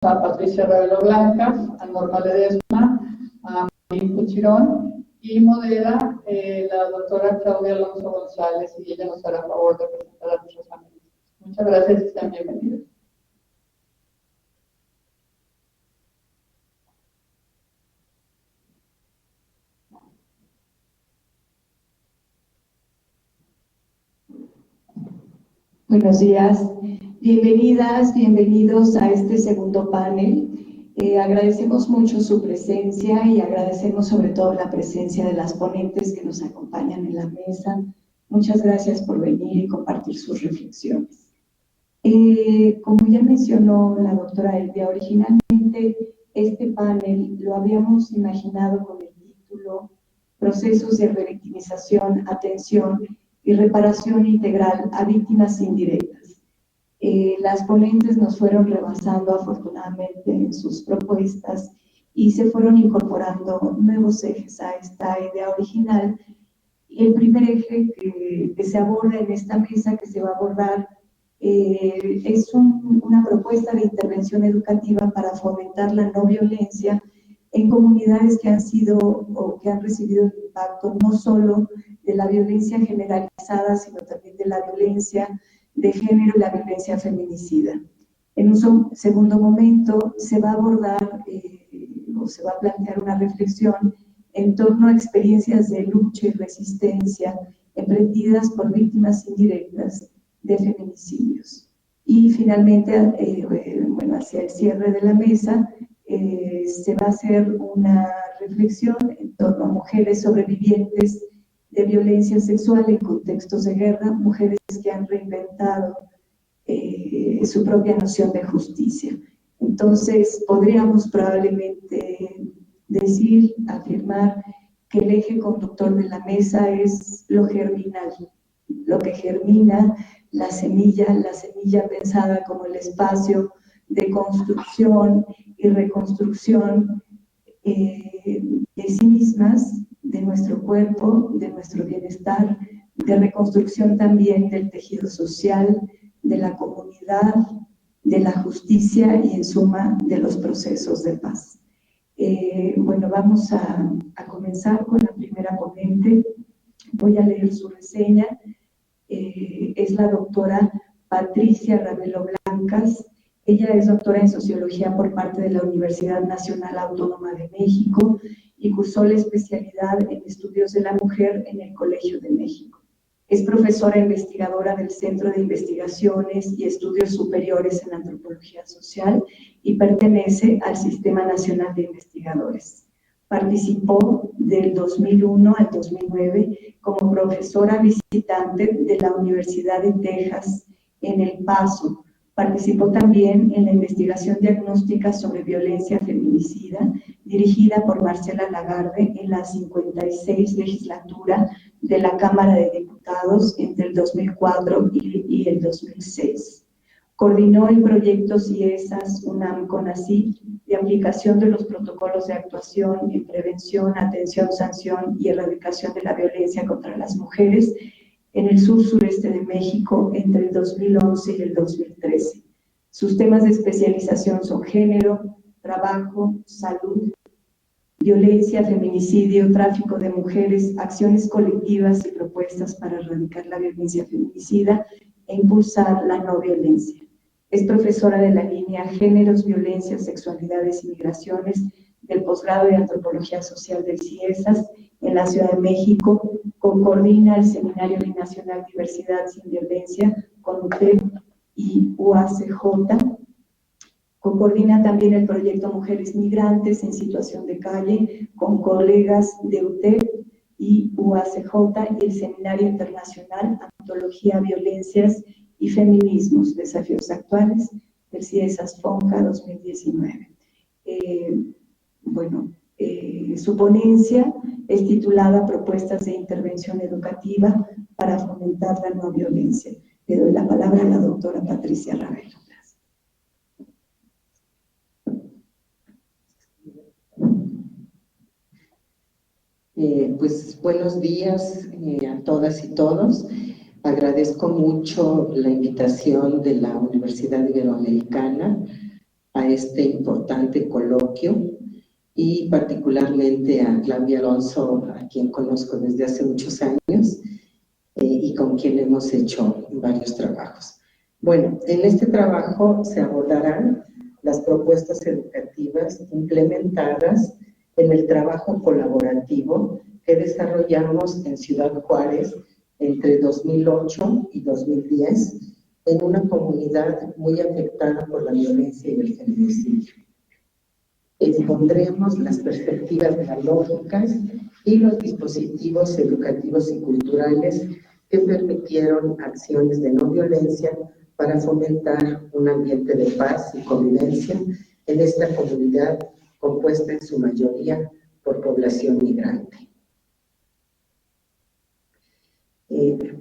a Patricia Ravelo Blancas, a Norma Ledesma, a Marín Cuchirón y modera la doctora Claudia Alonso González, y ella nos hará favor de presentar a nuestros amigos. Muchas gracias y sean bienvenidos. Buenos días, bienvenidas, bienvenidos a este segundo panel. Agradecemos mucho su presencia y agradecemos sobre todo la presencia de las ponentes que nos acompañan en la mesa. Muchas gracias por venir y compartir sus reflexiones. Como ya mencionó la doctora Elvia, originalmente este panel lo habíamos imaginado con el título Procesos de revictimización, atención y reparación integral a víctimas indirectas. Las ponentes nos fueron rebasando afortunadamente en sus propuestas y se fueron incorporando nuevos ejes a esta idea original. Y el primer eje que se aborda en esta mesa, que se va a abordar, es una propuesta de intervención educativa para fomentar la no violencia en comunidades que han sido o que han recibido el impacto no solo de la violencia generalizada, sino también de la violencia de género y la violencia feminicida. En un segundo momento se va a abordar o se va a plantear una reflexión en torno a experiencias de lucha y resistencia emprendidas por víctimas indirectas de feminicidios. Y finalmente, bueno, hacia el cierre de la mesa, se va a hacer una reflexión en torno a mujeres sobrevivientes de violencia sexual en contextos de guerra, mujeres que han reinventado su propia noción de justicia. Entonces, podríamos probablemente decir, afirmar que el eje conductor de la mesa es lo germinal, lo que germina la semilla pensada como el espacio de construcción y reconstrucción de sí mismas, de nuestro cuerpo, de nuestro bienestar, de reconstrucción también del tejido social, de la comunidad, de la justicia y en suma de los procesos de paz. Bueno, vamos a comenzar con la primera ponente. Voy a leer su reseña. Es la doctora Patricia Ravelo Blancas. Ella es doctora en Sociología por parte de la Universidad Nacional Autónoma de México y cursó la especialidad en Estudios de la Mujer en el Colegio de México. Es profesora investigadora del Centro de Investigaciones y Estudios Superiores en Antropología Social y pertenece al Sistema Nacional de Investigadores. Participó del 2001 al 2009 como profesora visitante de la Universidad de Texas en El Paso. Participó también en la investigación diagnóstica sobre violencia feminicida dirigida por Marcela Lagarde en la 56 legislatura de la Cámara de Diputados entre el 2004 y el 2006. Coordinó el proyecto CIESAS UNAM-CONACYT de aplicación de los protocolos de actuación en prevención, atención, sanción y erradicación de la violencia contra las mujeres en el sur-sureste de México entre el 2011 y el 2013. Sus temas de especialización son género, trabajo, salud, violencia, feminicidio, tráfico de mujeres, acciones colectivas y propuestas para erradicar la violencia feminicida e impulsar la no violencia. Es profesora de la línea Géneros, Violencias, Sexualidades y Migraciones del posgrado de Antropología Social del CIESAS en la Ciudad de México, coordina el Seminario Binacional Diversidad sin Violencia con UTEP y UACJ, coordina también el proyecto Mujeres Migrantes en Situación de Calle con colegas de UTEP y UACJ y el Seminario Internacional Antología, Violencias y Feminismos, Desafíos Actuales del CIESAS FONCA 2019. Su ponencia es titulada Propuestas de Intervención Educativa para fomentar la no violencia. Le doy la palabra a la doctora Patricia Ravelo. Pues buenos días a todas y todos. Agradezco mucho la invitación de la Universidad Iberoamericana a este importante coloquio y particularmente a Claudia Alonso, a quien conozco desde hace muchos años y con quien hemos hecho varios trabajos. Bueno, en este trabajo se abordarán las propuestas educativas implementadas en el trabajo colaborativo que desarrollamos en Ciudad Juárez entre 2008 y 2010 en una comunidad muy afectada por la violencia y el feminicidio. Expondremos las perspectivas dialógicas y los dispositivos educativos y culturales que permitieron acciones de no violencia para fomentar un ambiente de paz y convivencia en esta comunidad compuesta en su mayoría por población migrante.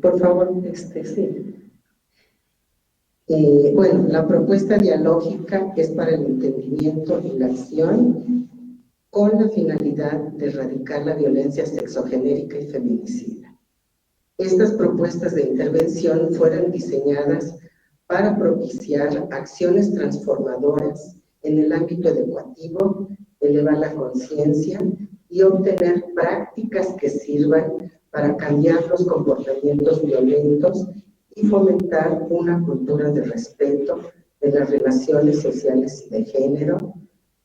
Por favor, sí. Bueno, la propuesta dialógica es para el entendimiento y la acción con la finalidad de erradicar la violencia sexogenérica y feminicida. Estas propuestas de intervención fueron diseñadas para propiciar acciones transformadoras en el ámbito educativo, elevar la conciencia y obtener prácticas que sirvan para cambiar los comportamientos violentos y fomentar una cultura de respeto de las relaciones sociales y de género,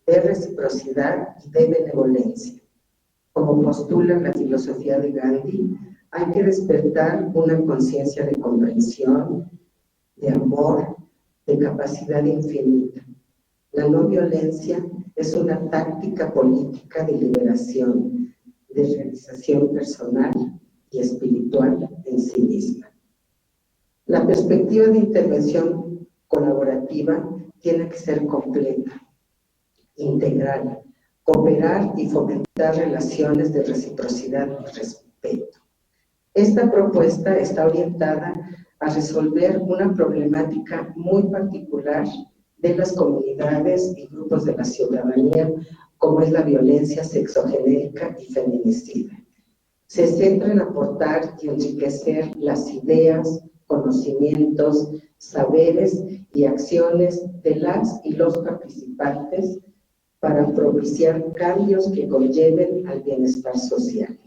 de reciprocidad y de benevolencia. Como postula la filosofía de Gandhi, hay que despertar una conciencia de comprensión, de amor, de capacidad infinita. La no violencia es una táctica política de liberación, de realización personal y espiritual en sí misma. La perspectiva de intervención colaborativa tiene que ser completa, integral, cooperar y fomentar relaciones de reciprocidad y respeto. Esta propuesta está orientada a resolver una problemática muy particular de las comunidades y grupos de la ciudadanía, como es la violencia sexogenérica y feminicida. Se centra en aportar y enriquecer las ideas, conocimientos, saberes y acciones de las y los participantes para propiciar cambios que conlleven al bienestar social.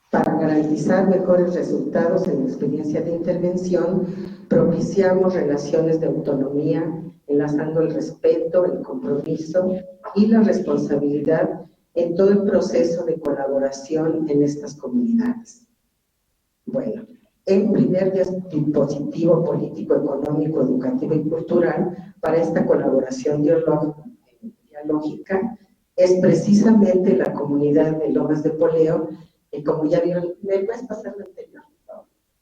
Para garantizar mejores resultados en la experiencia de intervención, propiciamos relaciones de autonomía, enlazando el respeto, el compromiso y la responsabilidad en todo el proceso de colaboración en estas comunidades. Bueno, el primer dispositivo político, económico, educativo y cultural para esta colaboración dialógica es precisamente la comunidad de Lomas de Poleo, y como ya vieron, ¿me puedes pasar la anterior?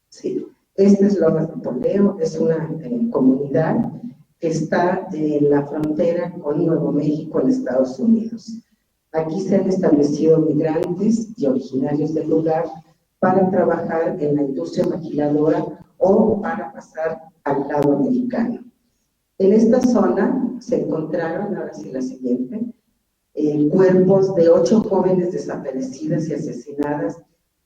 Sí, esta es Lomas de Poleo, es una comunidad que está en la frontera con Nuevo México en Estados Unidos. Aquí se han establecido migrantes y originarios del lugar para trabajar en la industria maquiladora o para pasar al lado americano. En esta zona se encontraron, ahora sí la siguiente, cuerpos de 8 jóvenes desaparecidas y asesinadas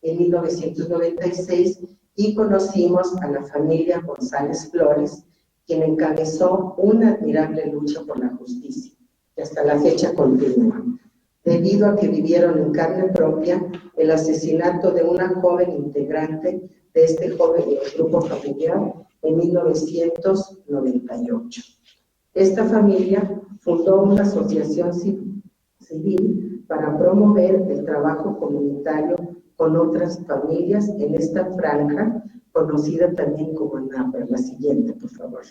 en 1996 y conocimos a la familia González Flores, quien encabezó una admirable lucha por la justicia, que hasta la fecha continúa, debido a que vivieron en carne propia el asesinato de una joven integrante de este joven grupo familiar en 1998. Esta familia fundó una asociación civil para promover el trabajo comunitario con otras familias en esta franja, conocida también como ANAPA. La siguiente, por favor.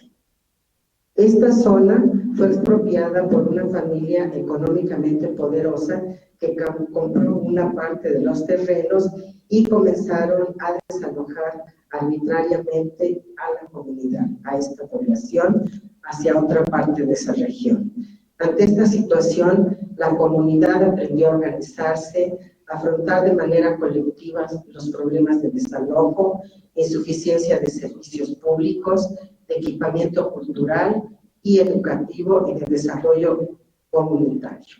Esta zona fue expropiada por una familia económicamente poderosa que compró una parte de los terrenos y comenzaron a desalojar arbitrariamente a la comunidad, a esta población, hacia otra parte de esa región. Ante esta situación, la comunidad aprendió a organizarse, a afrontar de manera colectiva los problemas de desalojo, insuficiencia de servicios públicos, de equipamiento cultural y educativo y de desarrollo comunitario.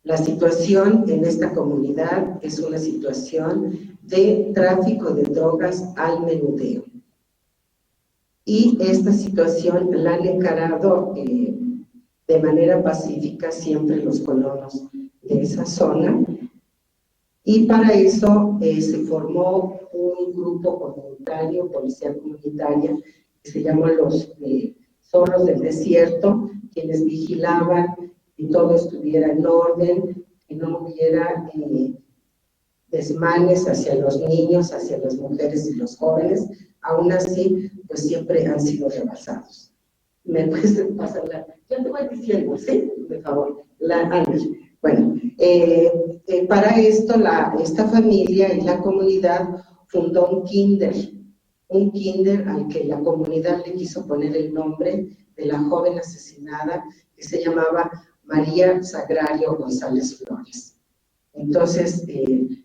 La situación en esta comunidad es una situación de tráfico de drogas al menudeo. y esta situación la han encarado de manera pacífica siempre los colonos de esa zona, y para eso se formó un grupo comunitario, policía comunitaria, que se llamó los zorros del desierto, quienes vigilaban que todo estuviera en orden, que no hubiera desmanes hacia los niños, hacia las mujeres y los jóvenes. Aún así, pues siempre han sido rebasados. ¿Me puedes pasar la? Ya te voy diciendo, ¿sí? Por favor. Bueno, para esto, esta familia y la comunidad fundó un kinder al que la comunidad le quiso poner el nombre de la joven asesinada, que se llamaba María Sagrario González Flores. Entonces,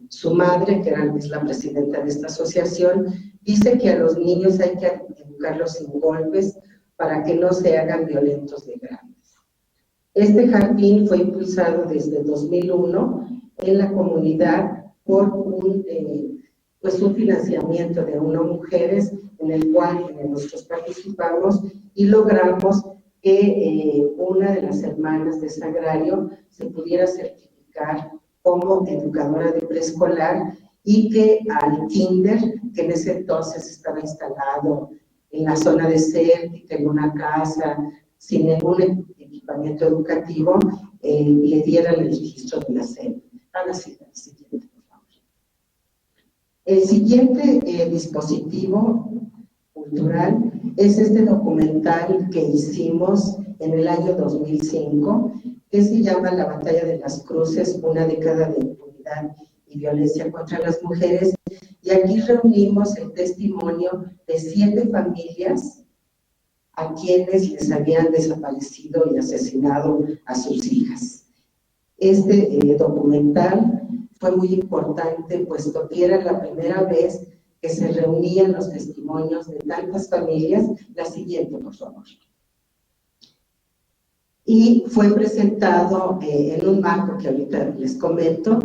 su madre, que es la presidenta de esta asociación, dice que a los niños hay que educarlos sin golpes para que no se hagan violentos de grandes. Este jardín fue impulsado desde 2001 en la comunidad por un financiamiento de UNO Mujeres, en el cual nosotros participamos y logramos que una de las hermanas de Sagrario se pudiera certificar como educadora de preescolar, y que al kinder, que en ese entonces estaba instalado en la zona desértica, en una casa, sin ningún equipamiento educativo, le dieran el registro de la sede. Ahora sí, el siguiente, por favor. El siguiente dispositivo cultural es este documental que hicimos en el año 2005, que se llama La Batalla de las Cruces, una década de impunidad y violencia contra las mujeres, y aquí reunimos el testimonio de 7 familias a quienes les habían desaparecido y asesinado a sus hijas. Este documental fue muy importante, puesto que era la primera vez que se reunían los testimonios de tantas familias. La siguiente, por favor. Y fue presentado en un marco que ahorita les comento,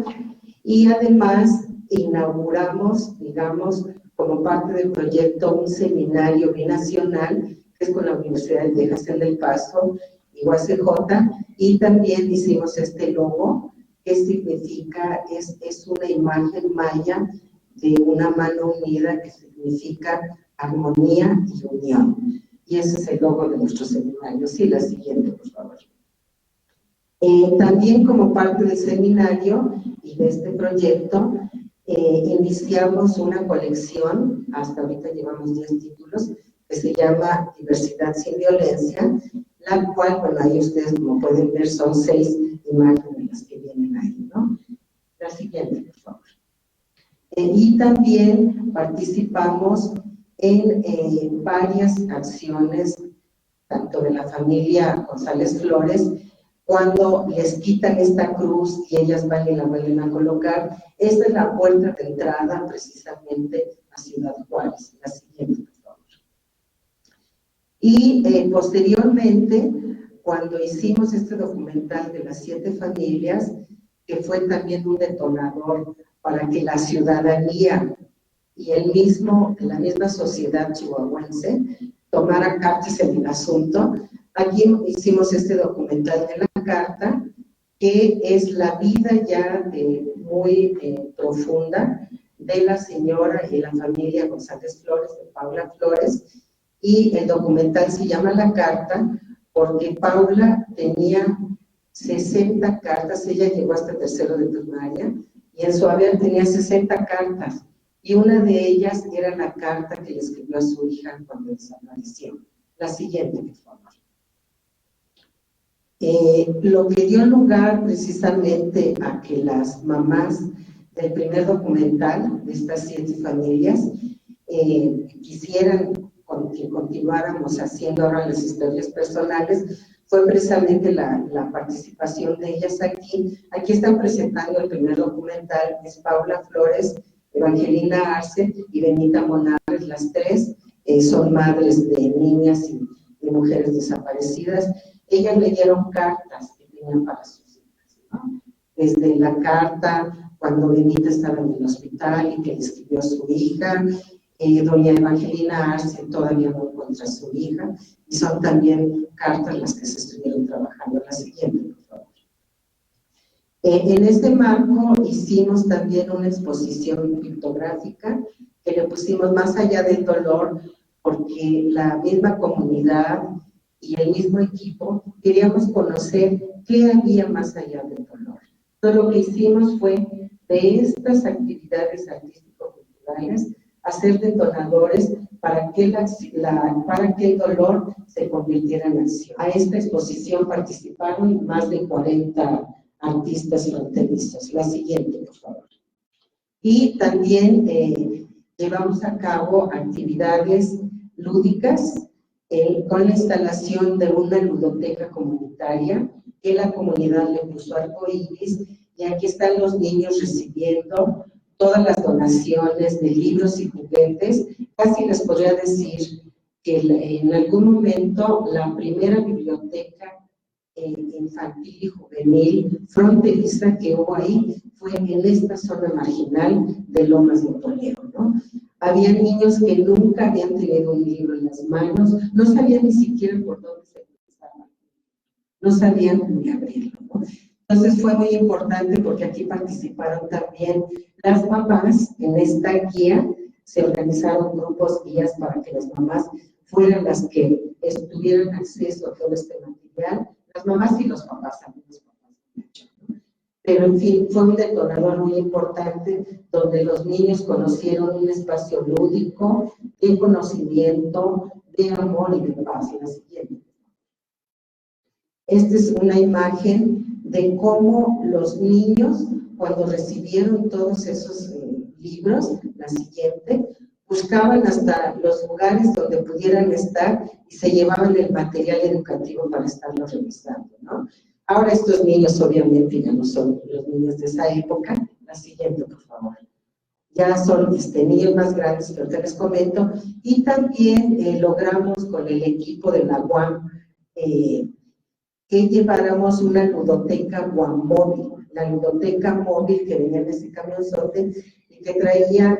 y además inauguramos, digamos, como parte del proyecto, un seminario binacional, que es con la Universidad de Texas en El Paso y UACJ, y también hicimos este logo, que significa, es una imagen maya de una mano unida, que significa armonía y unión. Y ese es el logo de nuestro seminario. Sí, la siguiente, por favor. También como parte del seminario y de este proyecto, iniciamos una colección, hasta ahorita llevamos 10 títulos, que se llama Diversidad sin Violencia, la cual, bueno, ahí ustedes como pueden ver son 6 imágenes las que vienen ahí, ¿no? La siguiente, por favor. Y también participamos en varias acciones, tanto de la familia González Flores, cuando les quitan esta cruz y ellas van y la vuelven a colocar. Esta es la puerta de entrada precisamente a Ciudad Juárez. La siguiente, por favor. Y posteriormente, cuando hicimos este documental de las 7 familias, que fue también un detonador para que la ciudadanía y la misma sociedad chihuahuense tomara cartas en el asunto, aquí hicimos este documental de la carta, que es la vida ya muy profunda de la señora y la familia González Flores, de Paula Flores, y el documental se llama La Carta porque Paula tenía 60 cartas, ella llegó hasta tercero de primaria, y en su haber tenía 60 cartas, y una de ellas era la carta que le escribió a su hija cuando desapareció. La siguiente, por favor. Lo que dio lugar precisamente a que las mamás del primer documental de estas 7 familias quisieran que continuáramos haciendo ahora las historias personales, fue precisamente la participación de ellas aquí. Aquí están presentando el primer documental, es Paula Flores, Evangelina Arce y Benita Monarres. Las 3 son madres de niñas y de mujeres desaparecidas. Ellas le dieron cartas que tenían para sus hijas, ¿no? Desde la carta cuando Benita estaba en el hospital y que le escribió a su hija, doña Evangelina Arce todavía muy contra su hija, y son también cartas las que se estuvieron trabajando. La siguiente, por favor. En este marco hicimos también una exposición pictográfica que le pusimos más allá del dolor, porque la misma comunidad y el mismo equipo queríamos conocer qué había más allá del dolor. Entonces lo que hicimos fue de estas actividades artístico-culturales hacer detonadores para que el dolor se convirtiera en acción. A esta exposición participaron más de 40 artistas fronterizos. La siguiente, por favor. Y también llevamos a cabo actividades lúdicas con la instalación de una ludoteca comunitaria que la comunidad le puso arcoíris, y aquí están los niños recibiendo todas las donaciones de libros y juguetes. Casi les podría decir que en algún momento la primera biblioteca infantil y juvenil fronteriza que hubo ahí fue en esta zona marginal de Lomas de Toledo, ¿no? Había niños que nunca habían tenido un libro en las manos, no sabían ni siquiera por dónde se empezaba, no sabían ni abrirlo, ¿no? Entonces fue muy importante porque aquí participaron también las mamás. En esta guía se organizaron grupos guías para que las mamás fueran las que tuvieran acceso a todo este material, las mamás y los papás también, los papás. Pero en fin, fue un detonador muy importante donde los niños conocieron un espacio lúdico, de conocimiento, de amor y de paz. La siguiente. Esta es una imagen de cómo los niños, cuando recibieron todos esos libros, la siguiente, buscaban hasta los lugares donde pudieran estar y se llevaban el material educativo para estarlo revisando, ¿no? Ahora estos niños obviamente ya no son los niños de esa época. La siguiente, por favor. Ya son niños más grandes que ahorita les comento, y también logramos con el equipo de la UAM que lleváramos una ludoteca UAM móvil, la ludoteca móvil que venía en ese camionzote y que traía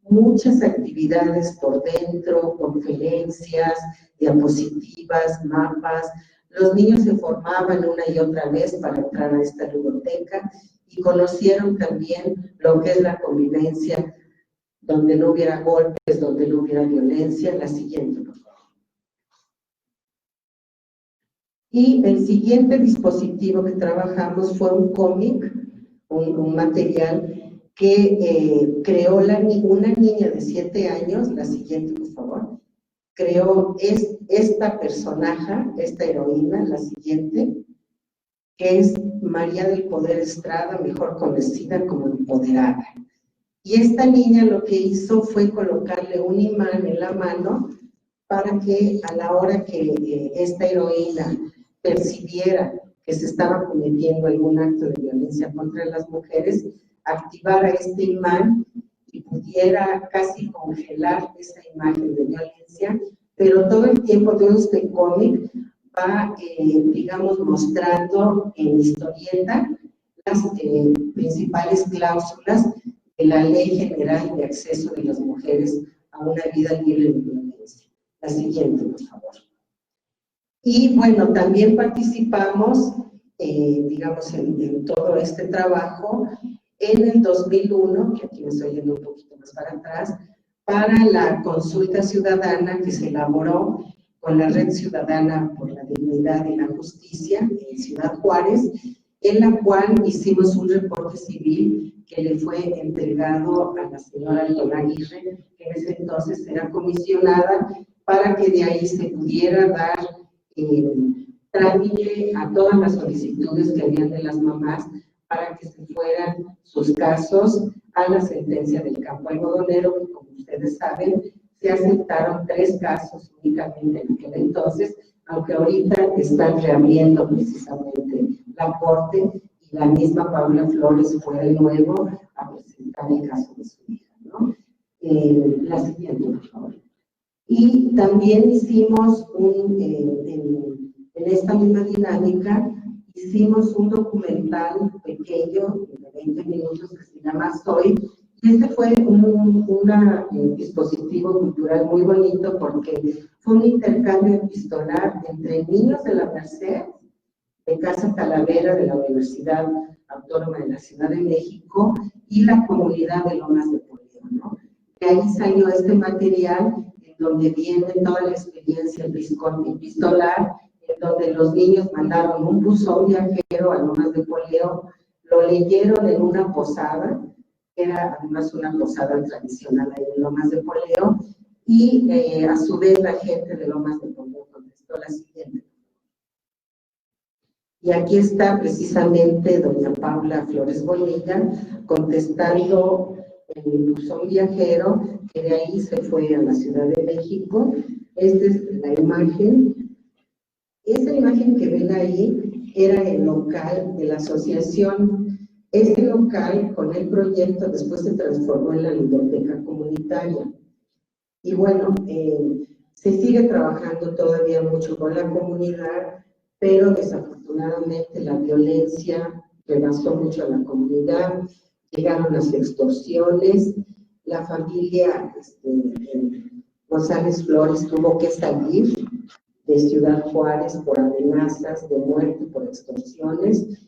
muchas actividades por dentro, conferencias, diapositivas, mapas. Los niños se formaban una y otra vez para entrar a esta ludoteca y conocieron también lo que es la convivencia, donde no hubiera golpes, donde no hubiera violencia. La siguiente, por favor. Y el siguiente dispositivo que trabajamos fue un cómic, un material que creó una niña de 7 años. La siguiente, por favor. Creó esta personaje, esta heroína, la siguiente, que es María del Poder Estrada, mejor conocida como Empoderada. Y esta niña lo que hizo fue colocarle un imán en la mano para que a la hora que esta heroína percibiera que se estaba cometiendo algún acto de violencia contra las mujeres, activara este imán y pudiera casi congelar esa imagen de violencia, pero todo el tiempo de este cómic va, digamos, mostrando en historieta las principales cláusulas de la Ley General de Acceso de las Mujeres a una vida libre de violencia. La siguiente, por favor. Y bueno, también participamos, digamos, en todo este trabajo en el 2001, que aquí me estoy yendo un poquito más para atrás, para la consulta ciudadana que se elaboró con la Red Ciudadana por la Dignidad y la Justicia en Ciudad Juárez, en la cual hicimos un reporte civil que le fue entregado a la señora Altona Aguirre, que en ese entonces era comisionada, para que de ahí se pudiera dar trámite a todas las solicitudes que habían de las mamás para que se fueran sus casos a la sentencia del campo algodonero, que como ustedes saben, se aceptaron 3 casos únicamente en aquel entonces, aunque ahorita están reabriendo precisamente la corte y la misma Paula Flores fue de nuevo a presentar el caso de su hija, ¿no? La siguiente, por favor. Y también hicimos en esta misma dinámica, hicimos un documental pequeño de 20 minutos que se llama Soy, y Este fue un dispositivo cultural muy bonito porque fue un intercambio epistolar entre niños de la Merced, de Casa Talavera de la Universidad Autónoma de la Ciudad de México y la comunidad de Lomas de Poleo, ¿no? De ahí salió este material en donde viene toda la experiencia epistolar, en donde los niños mandaron un buzón viajero a Lomas de Poleo, lo leyeron en una posada, que era además una posada tradicional ahí en Lomas de Poleo, y a su vez la gente de Lomas de Poleo contestó la siguiente. Y aquí está precisamente doña Paula Flores Bonilla contestando en el buzón viajero, que de ahí se fue a la Ciudad de México. Esta es la imagen. Esa imagen que ven ahí era el local de la asociación. Este local, con el proyecto, después se transformó en la biblioteca comunitaria. Y bueno, se sigue trabajando todavía mucho con la comunidad, pero desafortunadamente la violencia rebasó mucho a la comunidad, llegaron las extorsiones, la familia González Flores tuvo que salir de Ciudad Juárez por amenazas de muerte, por extorsiones,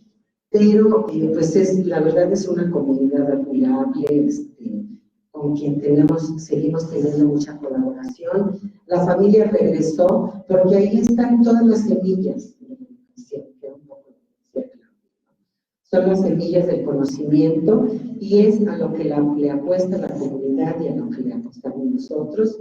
pero pues la verdad es una comunidad admirable, con quien seguimos teniendo mucha colaboración. La familia regresó porque ahí están todas las semillas. Son las semillas del conocimiento y es a lo que le apuesta la comunidad y a lo que le apostamos nosotros.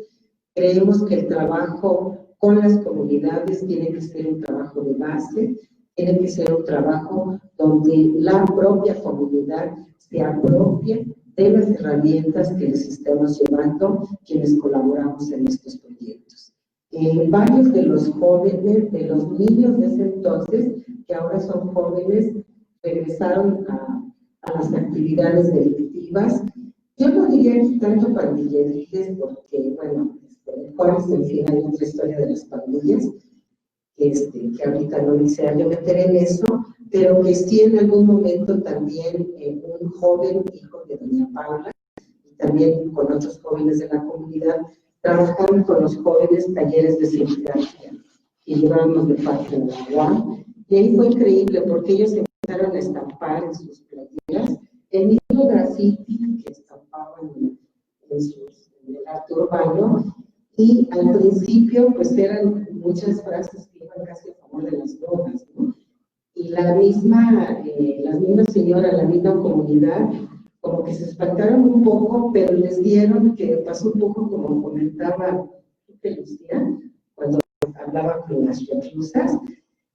Creemos que el trabajo con las comunidades tiene que ser un trabajo de base, tiene que ser un trabajo donde la propia comunidad se apropie de las herramientas que les estamos llevando quienes colaboramos en estos proyectos. Varios de los jóvenes, de los niños de ese entonces, que ahora son jóvenes, regresaron a las actividades delictivas. Yo no diría aquí tanto pandilleriles, porque, bueno, en Juárez, en fin, hay otra historia de las pandillas, que ahorita no desearía meter en eso, pero que sí en algún momento también un joven hijo de doña Paula, y también con otros jóvenes de la comunidad, trabajaron con los jóvenes talleres de serigrafía que llevábamos de parte de la UAM, y ahí fue increíble porque ellos empezaron a estampar en sus playeras el mismo graffiti que estampaban en el arte urbano, y al principio pues eran muchas frases que iban casi a favor de las drogas, ¿no? Y la misma señora, la misma comunidad, como que se espantaron un poco, pero les dieron, que pasó un poco como comentaba Lucía, cuando hablaba con las reclusas,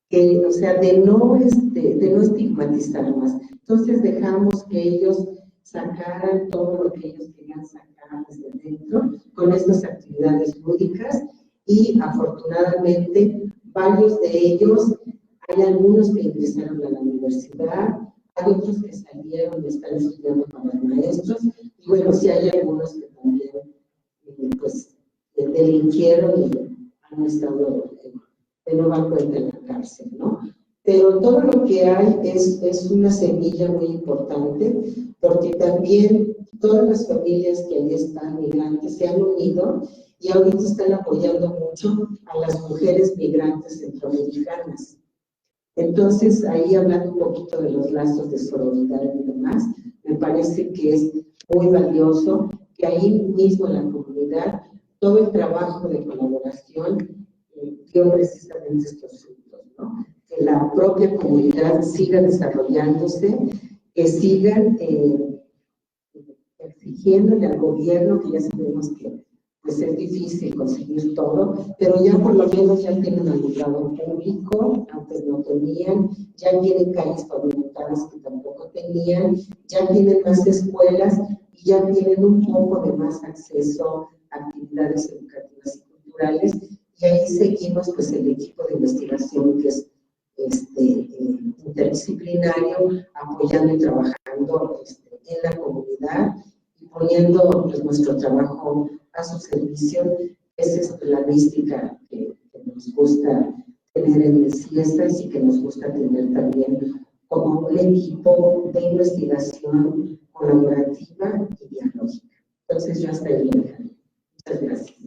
que, o sea, de no estigmatizar más. Entonces dejamos que ellos sacaran todo lo que ellos querían sacar desde dentro con estas actividades lúdicas, y afortunadamente varios de ellos, hay algunos que ingresaron a la universidad, hay otros que salieron y están estudiando para maestros, y bueno, sí hay algunos que también pues delinquieron y han estado de nueva cuenta en la cárcel, ¿no? Pero todo lo que hay es una semilla muy importante, porque también todas las familias que ahí están migrantes se han unido y ahorita están apoyando mucho a las mujeres migrantes centroamericanas. Entonces, ahí hablando un poquito de los lazos de sororidad y demás, me parece que es muy valioso que ahí mismo en la comunidad todo el trabajo de colaboración dio precisamente estos frutos, ¿no? Que la propia comunidad siga desarrollándose, que sigan exigiéndole al gobierno, que ya sabemos que pues es difícil conseguir todo, pero ya por lo menos ya tienen alumbrado público, antes no tenían, ya tienen calles pavimentadas que tampoco tenían, ya tienen más escuelas y ya tienen un poco de más acceso a actividades educativas y culturales, y ahí seguimos pues el equipo de investigación que es interdisciplinario, apoyando y trabajando en la comunidad y poniendo pues, nuestro trabajo a su servicio. Esa es la mística que nos gusta tener en las fiestas y que nos gusta tener también como un equipo de investigación colaborativa y dialógica. Entonces, yo hasta ahí lo dejaré. Muchas gracias.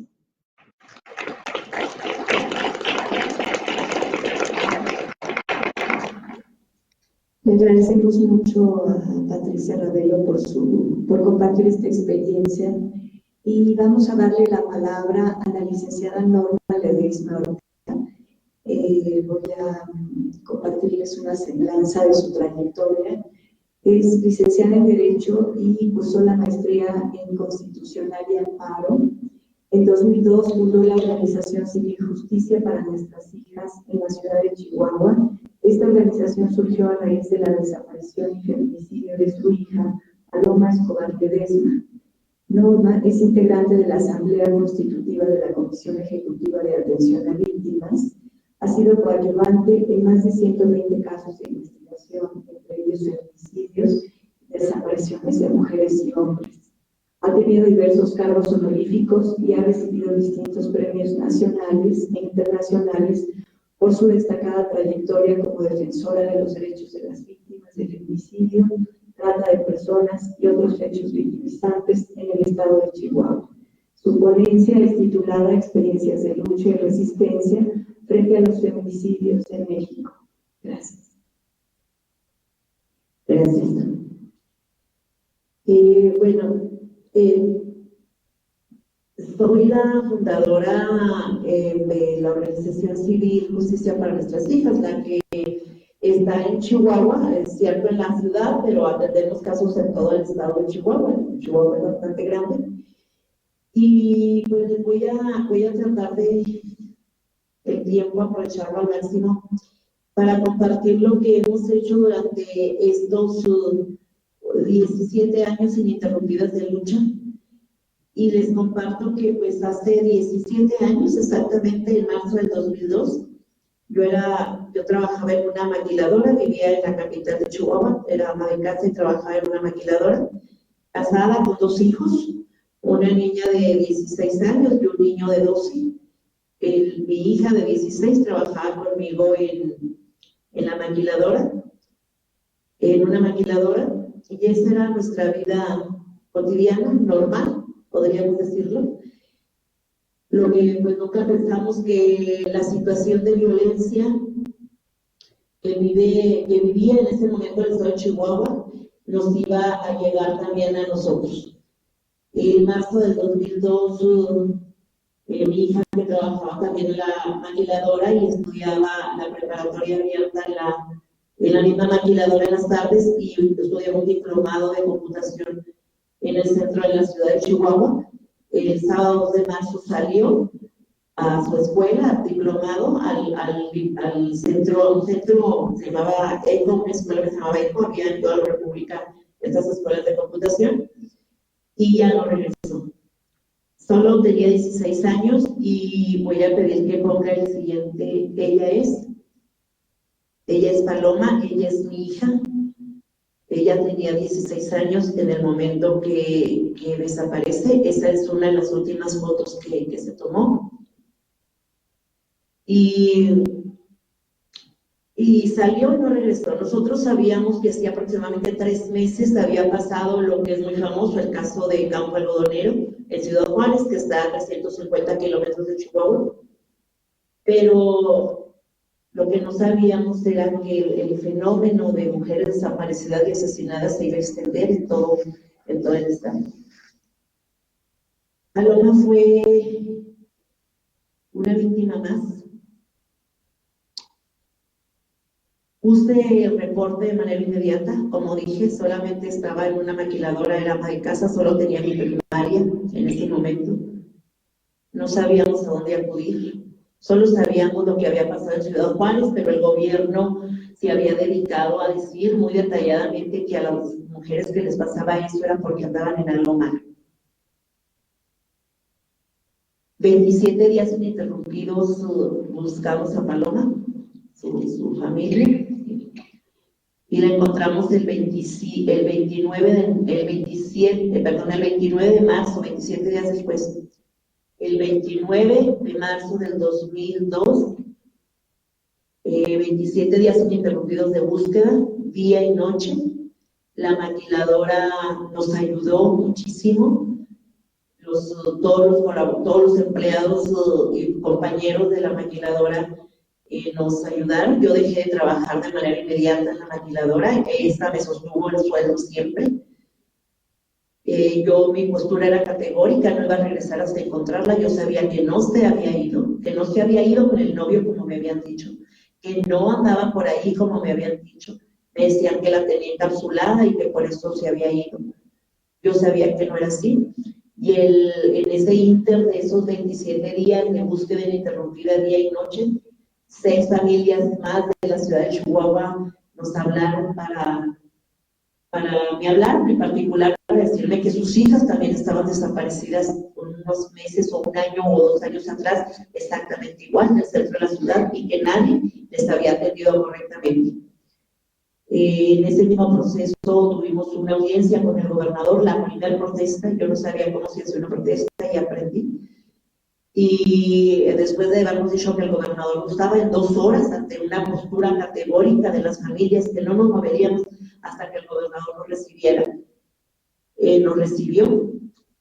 Le agradecemos mucho a Patricia Ravelo por compartir esta experiencia y vamos a darle la palabra a la licenciada Norma Ledesma Ortega. Voy a compartirles una semblanza de su trayectoria. Es licenciada en Derecho y cursó la maestría en Constitucional y Amparo. En 2002 fundó la organización Civil Justicia para Nuestras Hijas en la ciudad de Chihuahua. Esta organización surgió a raíz de la desaparición y feminicidio de su hija, Paloma Escobar Ledesma. Norma es integrante de la Asamblea Constitutiva de la Comisión Ejecutiva de Atención a Víctimas. Ha sido coadyuvante en más de 120 casos de investigación, entre ellos feminicidios y desapariciones de mujeres y hombres. Ha tenido diversos cargos honoríficos y ha recibido distintos premios nacionales e internacionales por su destacada trayectoria como defensora de los derechos de las víctimas de feminicidio, trata de personas y otros hechos victimizantes en el estado de Chihuahua. Su ponencia es titulada Experiencias de lucha y resistencia frente a los feminicidios en México. Gracias. Gracias. Soy la fundadora de la Organización Civil Justicia para Nuestras Hijas, la que está en Chihuahua, es cierto en la ciudad, pero atendemos casos en todo el estado de Chihuahua. Chihuahua es bastante grande. Y pues voy a tratar de el tiempo, aprovecharlo al máximo para compartir lo que hemos hecho durante estos 17 años ininterrumpidos de lucha. Y les comparto que pues hace 17 años, exactamente en marzo del 2002, yo trabajaba en una maquiladora, vivía en la capital de Chihuahua, era ama de casa y trabajaba en una maquiladora, casada con 2 hijos, una niña de 16 años y un niño de 12. Mi hija de 16 trabajaba conmigo en la maquiladora, en una maquiladora, y esa era nuestra vida cotidiana, normal, podríamos decirlo. Lo que pues nunca pensamos que la situación de violencia que vivía en ese momento el estado de Chihuahua nos iba a llegar también a nosotros. En marzo del 2002, mi hija que trabajaba también en la maquiladora y estudiaba la preparatoria abierta en la misma maquiladora en las tardes y estudiaba un diplomado de computación en el centro de la ciudad de Chihuahua. El sábado 2 de marzo salió a su escuela, diplomado, al centro, un centro se llamaba ECO, una escuela que se llamaba ECO, había en toda la República estas escuelas de computación, y ya no regresó. Solo tenía 16 años y voy a pedir que ponga el siguiente. Ella es Paloma, ella es mi hija. Ella tenía 16 años en el momento que desaparece. Esa es una de las últimas fotos que se tomó. Y salió y no regresó. Nosotros sabíamos que hacía aproximadamente 3 meses había pasado lo que es muy famoso, el caso de Campo Algodonero, en Ciudad Juárez, que está a 350 kilómetros de Chihuahua. Pero lo que no sabíamos era que el fenómeno de mujeres desaparecidas y asesinadas se iba a extender en todo el estado. Paloma fue una víctima más. Puse el reporte de manera inmediata. Como dije, solamente estaba en una maquiladora, era ama de casa, solo tenía mi primaria en ese momento. No sabíamos a dónde acudir. Solo sabíamos lo que había pasado en Ciudad Juárez, pero el gobierno se había dedicado a decir muy detalladamente que a las mujeres que les pasaba eso era porque andaban en algo malo. 27 días ininterrumpidos buscamos a Paloma, su familia, y la encontramos el 29 de marzo, 27 días después. El 29 de marzo del 2002, 27 días ininterrumpidos de búsqueda, día y noche. La maquiladora nos ayudó muchísimo. Todos los empleados y compañeros de la maquiladora nos ayudaron. Yo dejé de trabajar de manera inmediata en la maquiladora. Esta me sostuvo el sueldo siempre. Mi postura era categórica, no iba a regresar hasta encontrarla. Yo sabía que no se había ido con el novio como me habían dicho, que no andaba por ahí como me habían dicho. Me decían que la tenía encapsulada y que por eso se había ido. Yo sabía que no era así. Y en ese inter de esos 27 días de búsqueda ininterrumpida día y noche, 6 familias más de la ciudad de Chihuahua nos hablaron me hablaron en particular para decirme que sus hijas también estaban desaparecidas unos meses o un año o 2 años atrás, exactamente igual, en el centro de la ciudad, y que nadie les había atendido correctamente. En ese mismo proceso tuvimos una audiencia con el gobernador, la primera protesta. Yo no sabía cómo se hace una protesta y aprendí. Y después de habernos dicho que el gobernador no estaba, en 2 horas, ante una postura categórica de las familias, que no nos moveríamos hasta que el gobernador nos recibiera. Nos recibió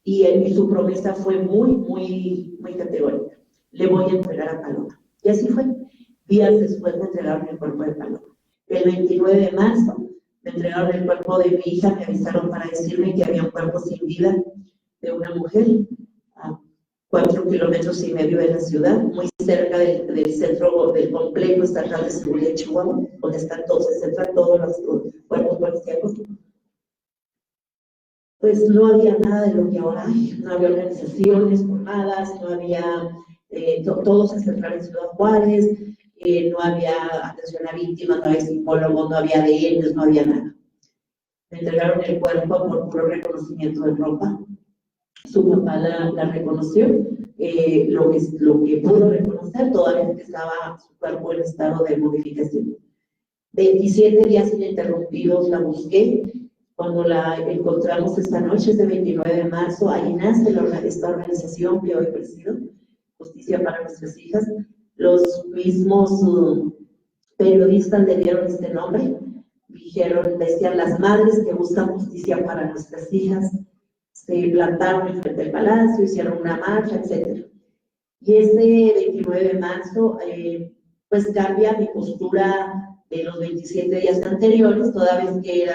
y su promesa fue muy categórica. Le voy a entregar a Paloma. Y así fue. Días después me entregaron el cuerpo de Paloma. El 29 de marzo me entregaron el cuerpo de mi hija, me avisaron para decirme que había un cuerpo sin vida de una mujer a 4,5 kilómetros de la ciudad, muy cerca del centro del complejo estatal de seguridad de Chihuahua, donde se centran todos los cuerpos policíacos. Pues no había nada de lo que ahora hay, no había organizaciones formadas, no había, todo se centraba en Ciudad Juárez, no había atención a víctimas, no había psicólogos, no había ADN, no había nada. Me entregaron el cuerpo por puro reconocimiento de ropa. Su papá la reconoció, lo que pudo reconocer, todavía estaba su cuerpo en estado de modificación. 27 días ininterrumpidos la busqué. Cuando la encontramos esta noche, es de 29 de marzo, ahí nace esta organización que hoy presido, Justicia para Nuestras Hijas. Los mismos periodistas le dieron este nombre, decían las madres que buscan justicia para nuestras hijas, se plantaron enfrente del palacio, hicieron una marcha, etc. Y ese 29 de marzo, pues cambia mi postura de los 27 días anteriores, toda vez que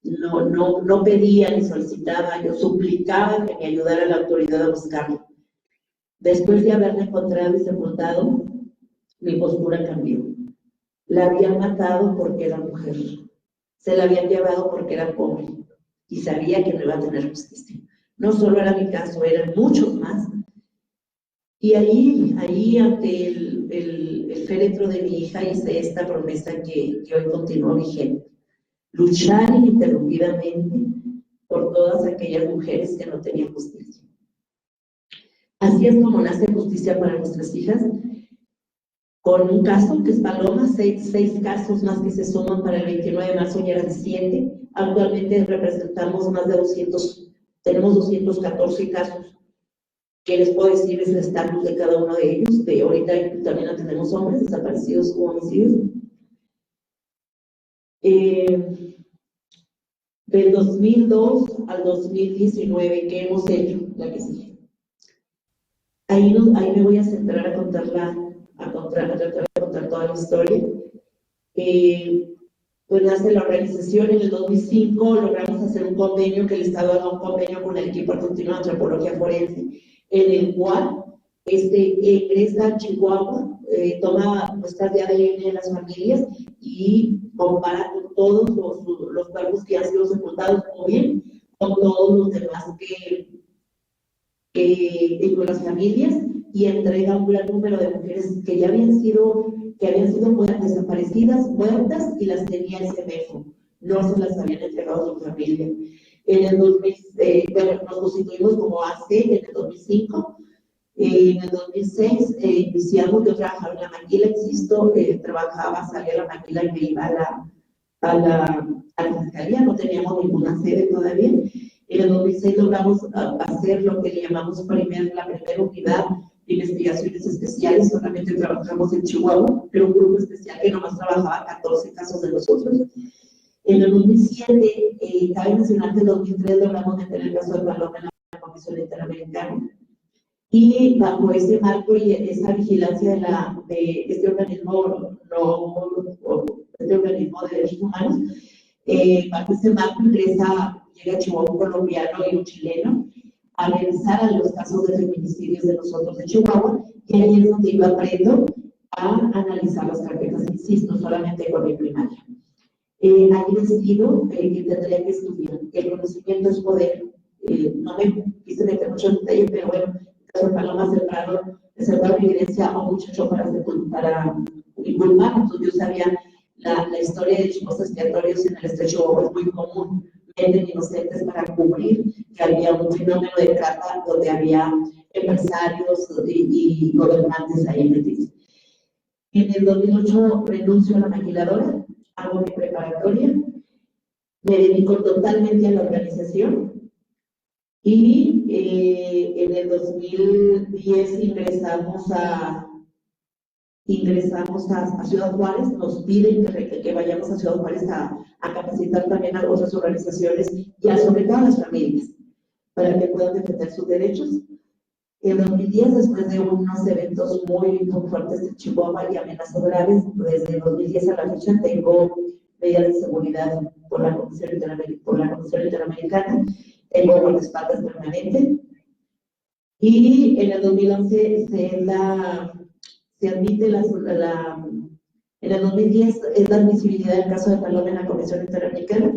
no pedía ni solicitaba, yo suplicaba que me ayudara la autoridad a buscarlo. Después de haberla encontrado y sepultado, mi postura cambió. La habían matado porque era mujer, se la habían llevado porque era pobre y sabía que no iba a tener justicia. No solo era mi caso, eran muchos más. Y ahí ante el féretro de mi hija hice esta promesa que hoy continúa vigente: luchar ininterrumpidamente por todas aquellas mujeres que no tenían justicia. Así es como nace Justicia para Nuestras Hijas, con un caso que es Paloma, 6 casos más que se suman para el 29 de marzo, ya eran 7. Actualmente representamos más de 200, tenemos 214 casos, que les puedo decir es el estatus de cada uno de ellos. Ahorita también atendemos hombres desaparecidos o homicidios. Del 2002 al 2019, ¿qué hemos hecho? La que sigue. Ahí me voy a centrar a tratar de contar toda la historia. Pues nace la organización en el 2005, logramos hacer un convenio, que el Estado haga un convenio con el equipo argentino de antropología forense, en el cual ingresa a Chihuahua, toma muestras de ADN de las familias y compara con todos los cuerpos que han sido sepultados, o bien con todos los demás con las familias, y entrega un gran número de mujeres que habían sido desaparecidas, muertas, y las tenía el CEMEFO, no se las habían entregado a su familia. En el 2000, nos constituimos como AC en el 2005. En el 2006 iniciamos, yo trabajaba en la maquila, salía a la maquila y me iba a la fiscalía, no teníamos ninguna sede todavía. En el 2006 logramos hacer lo que le llamamos la primera unidad investigaciones especiales, solamente trabajamos en Chihuahua, pero un grupo especial que nomás trabajaba 14 casos de nosotros. En el 2007, cabe mencionar que en 2003 logramos meter el caso de Paloma en la Comisión Interamericana. Y bajo ese marco y esa vigilancia de este organismo de derechos humanos, bajo ese marco llega a Chihuahua un colombiano y un chileno a revisar los casos de feminicidios de nosotros de Chihuahua, y ahí es donde yo aprendo a analizar las carpetas, insisto, solamente con mi primaria. Ahí decido que tendría que estudiar. El conocimiento es poder. No me quise meter mucho en detalle, pero bueno, el caso de Paloma sembraron evidencia a un muchacho para inculpar. Entonces yo sabía la historia de chicos expiatorios en el estrecho es muy común. Venden inocentes para cubrir que había un fenómeno de trata donde había empresarios y gobernantes ahí metidos. En el 2008 renuncio a la maquiladora, hago mi preparatoria, me dedico totalmente a la organización y en el 2010 ingresamos a Ciudad Juárez. Nos piden que vayamos a Ciudad Juárez a capacitar también a otras organizaciones y sobre todo a las familias para que puedan defender sus derechos. En 2010, después de unos eventos muy fuertes en Chihuahua y amenazas graves, desde 2010 a la fecha tengo medidas de seguridad por la Comisión Interamericana, tengo guardaespaldas permanente, y en el 2011 se admite en el 2010 es la admisibilidad del caso de Paloma en la Comisión Interamericana,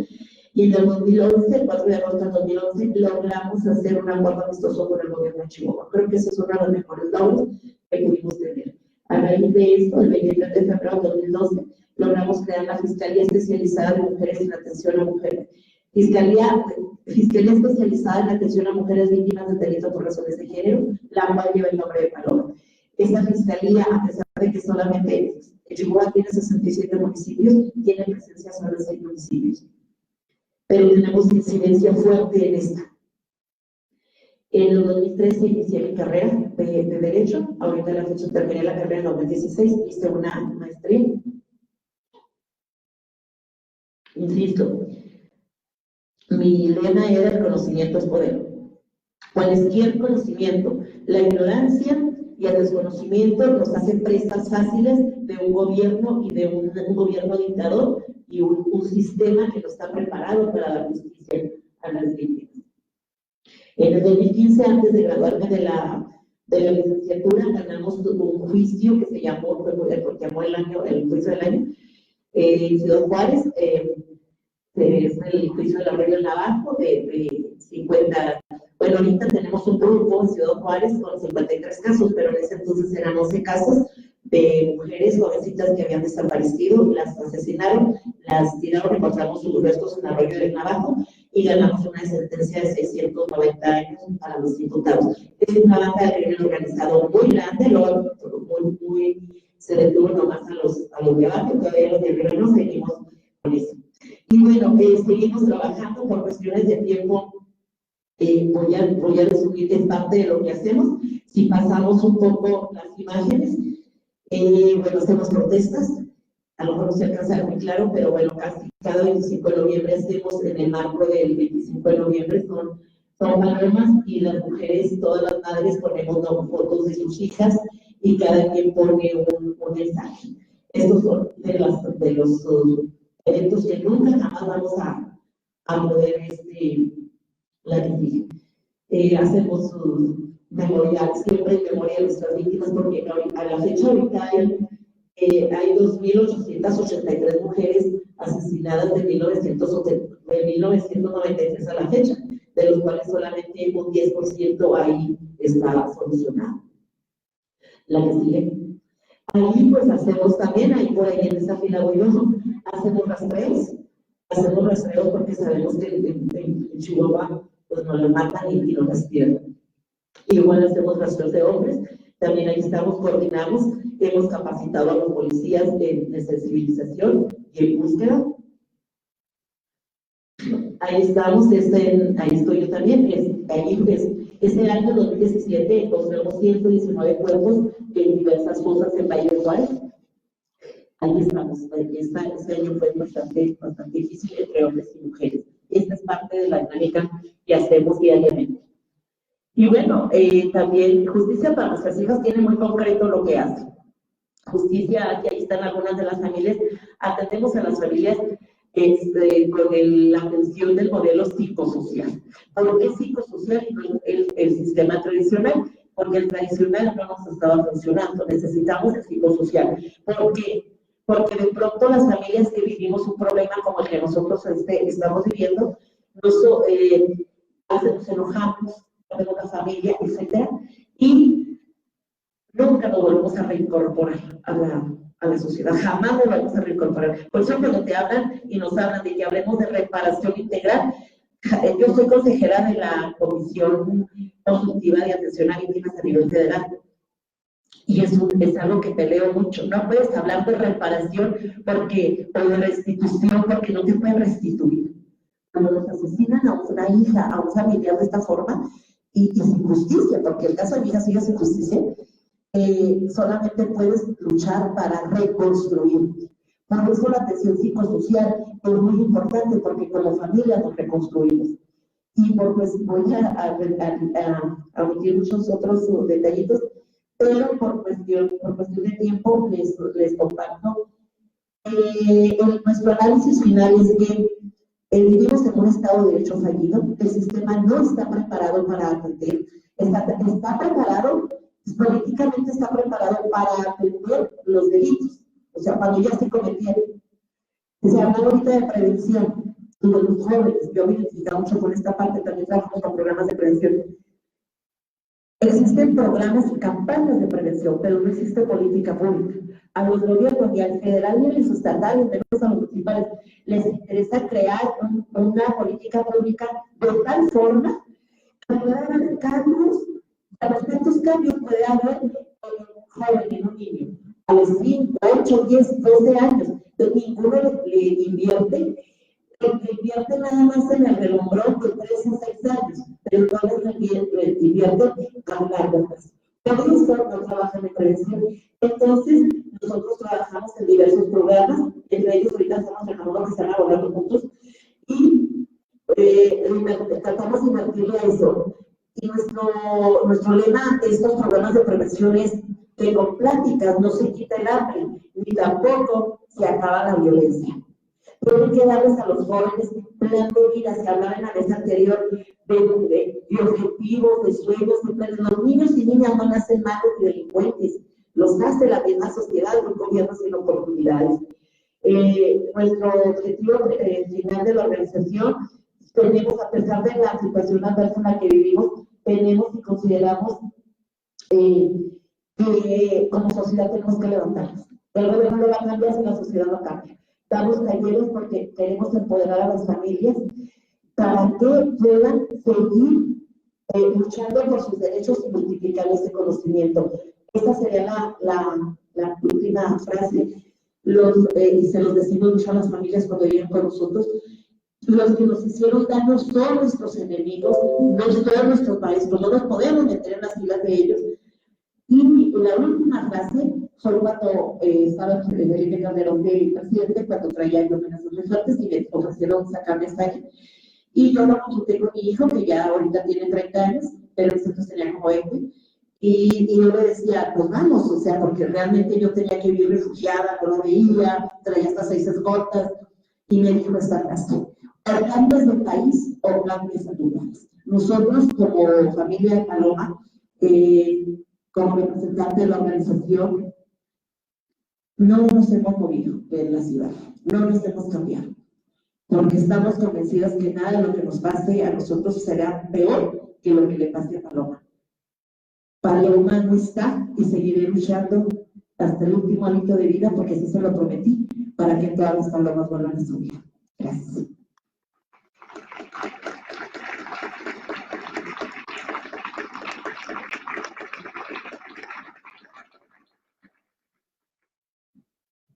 y en el 2011, el 4 de agosto del 2011, logramos hacer un acuerdo amistoso con el gobierno de Chihuahua. Creo que ese es uno de los mejores logros que pudimos tener. A raíz de esto, el 23 de febrero de 2012, logramos crear la Fiscalía Especializada de Mujeres en Atención a Mujeres. Fiscalía Especializada en Atención a Mujeres Víctimas de Delito por Razones de Género, la cual lleva el nombre de Paloma. Esta fiscalía, a pesar de que solamente Chihuahua tiene 67 municipios, tiene presencia solo en 6 municipios. Pero tenemos incidencia fuerte en esta. En el 2013 inicié mi carrera de Derecho. Ahorita a la fecha terminé la carrera en 2016, hice una maestría. Insisto, mi lema era: el conocimiento es poder. Cualquier conocimiento, la ignorancia y el desconocimiento nos hacen presas fáciles de un gobierno y de un gobierno dictador y un sistema que no está preparado para dar justicia a las víctimas. En el 2015, antes de graduarme de la licenciatura, ganamos un juicio que se llamó, porque llamó el juicio del año, en Ciudad Juárez, es el juicio del Arroyo del Navajo, de 50. Bueno, ahorita tenemos un grupo en Ciudad Juárez con 53 casos, pero en ese entonces eran 11 casos de mujeres jovencitas que habían desaparecido, las asesinaron, las tiraron, encontramos sus restos en Arroyo del Navajo y ganamos una sentencia de 690 años para los imputados. Es una banda de crimen organizado muy grande, luego se detuvo nomás a los de abajo, todavía los de arriba no seguimos con eso. Y bueno, seguimos trabajando por cuestiones de tiempo. Voy a resumir en parte de lo que hacemos. Si pasamos un poco las imágenes, bueno, hacemos protestas, a lo mejor no se alcanza a ver muy claro, pero bueno, casi cada 25 de noviembre hacemos, en el marco del 25 de noviembre, son panoramas, y las mujeres, todas las madres, ponemos fotos de sus hijas y cada quien pone un mensaje. Estos son de los eventos que nunca jamás vamos a poder planificar. Hacemos memoriales, siempre en memoria de nuestras víctimas, porque a la fecha ahorita hay 2.883 mujeres asesinadas de 1993 a la fecha, de los cuales solamente un 10% ahí está solucionado. La que sigue. Ahí pues hacemos también, ahí por ahí en esa fila voy yo, hacemos rastreos porque sabemos que en Chihuahua pues nos las matan y nos las pierden. Igual hacemos rastreos de hombres, también ahí estamos, coordinamos, hemos capacitado a los policías de sensibilización y en búsqueda. Ahí estamos, ahí estoy yo también ese año 2017 encontramos 119 cuerpos en diversas fosas en Valle de Juárez. Ahí estamos, este año fue bastante difícil entre hombres y mujeres. Esta es parte de la dinámica que hacemos diariamente. Y bueno, también Justicia para Nuestras Hijas tiene muy concreto lo que hace. Justicia, aquí ahí están algunas de las familias, atendemos a las familias con la atención del modelo psicosocial. ¿Por qué psicosocial y no el sistema tradicional? Porque el tradicional no nos estaba funcionando, necesitamos el psicosocial. ¿Por qué? Porque de pronto las familias que vivimos un problema como el que nosotros estamos viviendo, nos enojamos, tenemos una familia, etc. Y nunca nos volvemos a reincorporar a la sociedad, jamás nos vamos a reincorporar. Por eso cuando te hablan y nos hablan de que hablemos de reparación integral, yo soy consejera de la Comisión Consultiva de Atención a Víctimas a nivel federal. Y es algo que peleo mucho. No puedes hablar de reparación o de restitución porque no te pueden restituir. Cuando nos asesinan a una hija, a un familiar de esta forma, y sin justicia, porque el caso de mi hija sigue sin justicia, solamente puedes luchar para reconstruir. Por eso la atención psicosocial es muy importante, porque como familia nos reconstruimos. Y pues voy a omitir muchos otros detallitos, pero por cuestión de tiempo les comparto. Nuestro análisis final es que vivimos en un estado de derecho fallido, el sistema no está preparado para atender, está preparado, políticamente está preparado para atender los delitos, o sea, cuando ya se cometieron. Se habla ahorita de prevención y de los jóvenes, yo me identifico mucho con esta parte, también trabajamos con programas de prevención. Existen programas y campañas de prevención, pero no existe política pública. A los gobiernos y al federal y a los estatales, menos a los municipales, les interesa crear una política pública de tal forma que pueda haber cambios. A los tantos cambios puede haber en un joven, en un niño, a los 5, 8, 10, 12 años. Entonces, ninguno le invierte. Invierte nada más en el relumbrón de 3 a 6 años, pero no le invierte a largo plazo. Por eso no trabajan en prevención. Entonces, nosotros trabajamos en diversos programas, entre ellos ahorita estamos trabajando que están abordando juntos, y tratamos de invertirle a eso. Y nuestro lema de estos programas de prevención es que con pláticas no se quita el hambre, ni tampoco se acaba la violencia. Tienen que darles a los jóvenes plan de vida. Se hablaba en la vez anterior de objetivos, de sueños, de planes. Los niños y niñas no nacen malos ni delincuentes, los nace la misma sociedad, los gobiernos sin oportunidades. Nuestro objetivo final de la organización, tenemos, a pesar de la situación adversa en la que vivimos, tenemos y consideramos que como sociedad tenemos que levantarnos. El gobierno no va a cambiar si la sociedad no cambia. Damos talleres porque queremos empoderar a las familias para que puedan seguir luchando por sus derechos y multiplicar ese conocimiento. Esta sería la última frase. Y se los decimos mucho a las familias cuando llegan con nosotros. Los que nos hicieron daño son nuestros enemigos, no son nuestros maestros, no nos podemos meter en las filas de ellos. Y la última frase fue cuando estaba Felipe Calderón de presidente, cuando traía yo amenazas muy fuertes y me ofrecieron sacarme esta año. Y yo lo consulté con mi hijo, que ya ahorita tiene 30 años, pero nosotros tenía como 20. Y yo le decía, pues vamos, o sea, porque realmente yo tenía que vivir refugiada, no lo veía, traía hasta 6 escoltas. Y me dijo esta frase: o cambias de país o cambias a tu país. Nosotros, como familia de Paloma, como representante de la organización, no nos hemos movido de la ciudad, no nos hemos cambiado, porque estamos convencidas que nada de lo que nos pase a nosotros será peor que lo que le pase a Paloma. Paloma no está y seguiré luchando hasta el último hálito de vida, porque así se lo prometí, para que todas las palomas vuelvan a su vida. Gracias.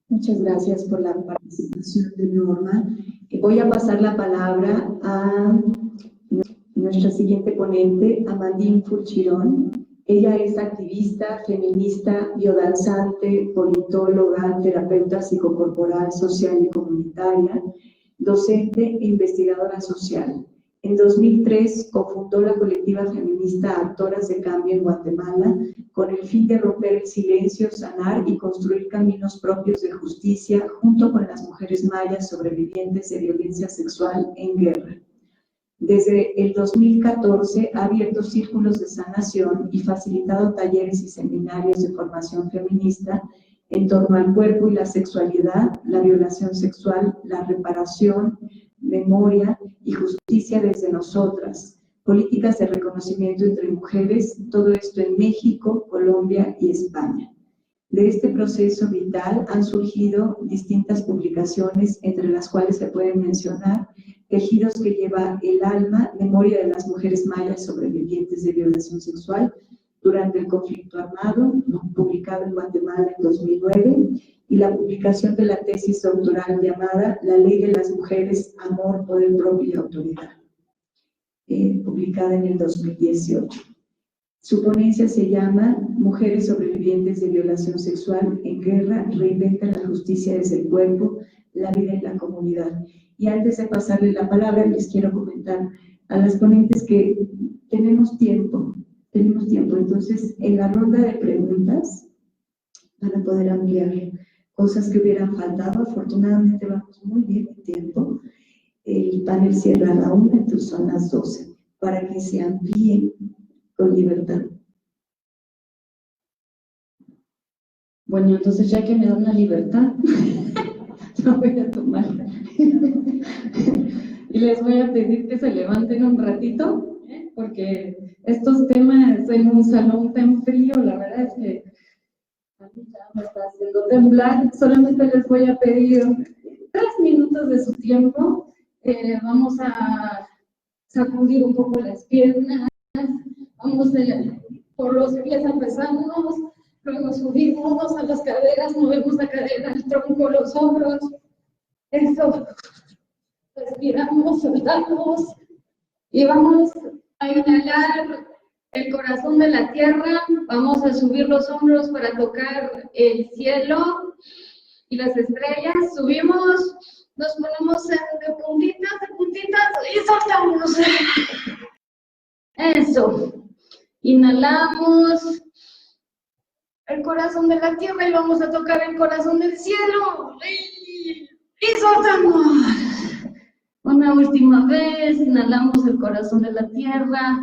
Muchas gracias por la participación de Norma. Voy a pasar la palabra a nuestra siguiente ponente, Amandine Fulchirón. Ella es activista, feminista, biodanzante, politóloga, terapeuta psicocorporal, social y comunitaria, docente e investigadora social. En 2003 cofundó la colectiva feminista Actoras de Cambio en Guatemala con el fin de romper el silencio, sanar y construir caminos propios de justicia junto con las mujeres mayas sobrevivientes de violencia sexual en guerra. Desde el 2014 ha abierto círculos de sanación y facilitado talleres y seminarios de formación feminista en torno al cuerpo y la sexualidad, la violación sexual, la reparación, memoria y justicia desde nosotras, políticas de reconocimiento entre mujeres, todo esto en México, Colombia y España. De este proceso vital han surgido distintas publicaciones, entre las cuales se pueden mencionar Tejidos que lleva el alma, memoria de las mujeres mayas sobrevivientes de violación sexual durante el conflicto armado, publicado en Guatemala en 2009, y la publicación de la tesis doctoral llamada La Ley de las Mujeres, Amor, Poder Propio y Autoridad, publicada en el 2018. Su ponencia se llama Mujeres sobrevivientes de violación sexual en guerra reinventan la justicia desde el cuerpo, la vida y la comunidad. Y antes de pasarle la palabra, les quiero comentar a las ponentes que tenemos tiempo. Entonces, en la ronda de preguntas, para poder ampliar cosas que hubieran faltado, afortunadamente vamos muy bien de tiempo. El panel cierra a la 1, entonces son las 12, para que se amplíen con libertad. Bueno, entonces ya que me dan la libertad, lo voy a tomar. Y les voy a pedir que se levanten un ratito, porque estos temas en un salón tan frío, la verdad es que a mí ya me está haciendo temblar. Solamente les voy a pedir 3 minutos de su tiempo. Vamos a sacudir un poco las piernas. Vamos por los pies empezamos, luego subimos a las caderas, movemos la cadera, el tronco, los hombros. Eso. Respiramos, soltamos y vamos a inhalar el corazón de la tierra. Vamos a subir los hombros para tocar el cielo y las estrellas. Subimos, nos ponemos de puntitas y soltamos. Eso. Inhalamos el corazón de la tierra y vamos a tocar el corazón del cielo. Y soltamos. Una última vez, inhalamos el corazón de la tierra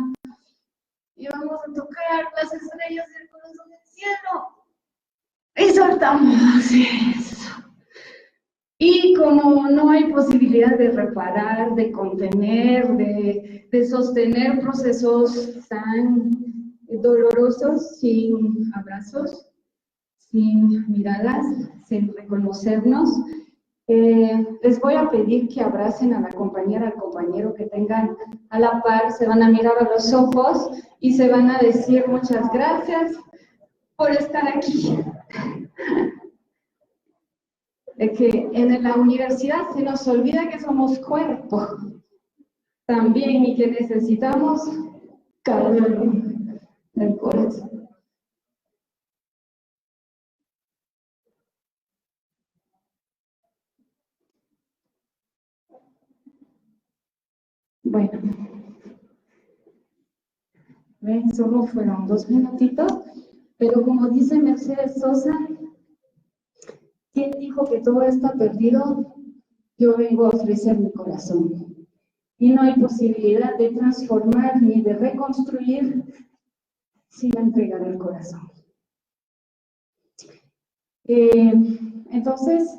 y vamos a tocar las estrellas del corazón del cielo. Y soltamos. Eso. Y como no hay posibilidad de reparar, de contener, de sostener procesos tan dolorosos sin abrazos, sin miradas, sin reconocernos, les voy a pedir que abracen a la compañera, al compañero que tengan a la par, se van a mirar a los ojos y se van a decir muchas gracias por estar aquí. De que en la universidad se nos olvida que somos cuerpo también y que necesitamos calor del corazón. Bueno, ven, solo fueron 2 minutitos, pero como dice Mercedes Sosa, ¿quién dijo que todo está perdido? Yo vengo a ofrecer mi corazón. Y no hay posibilidad de transformar ni de reconstruir sin entregar el corazón. Entonces,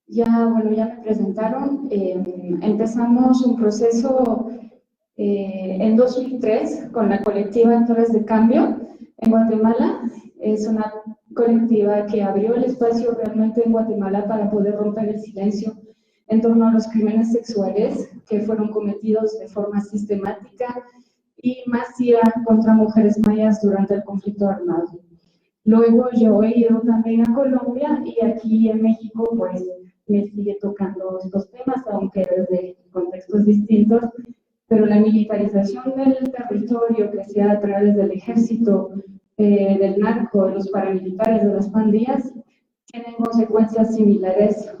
ya me presentaron, empezamos un proceso en 2003 con la colectiva Actoras de Cambio en Guatemala. Es una colectiva que abrió el espacio realmente en Guatemala para poder romper el silencio en torno a los crímenes sexuales que fueron cometidos de forma sistemática y masiva contra mujeres mayas durante el conflicto armado. Luego yo he ido también a Colombia y aquí en México pues me sigue tocando estos temas, aunque desde contextos distintos, pero la militarización del territorio que se da a través del ejército, del narco, de los paramilitares, de las pandillas, tienen consecuencias similares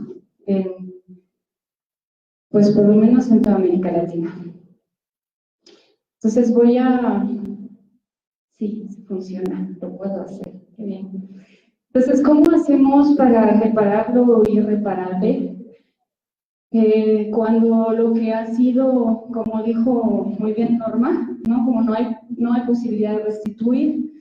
pues por lo menos en toda América Latina. Entonces sí funciona, lo puedo hacer, qué bien. Entonces, ¿cómo hacemos para reparar lo irreparable? Cuando lo que ha sido, como dijo muy bien Norma, ¿no? Como no hay posibilidad de restituir.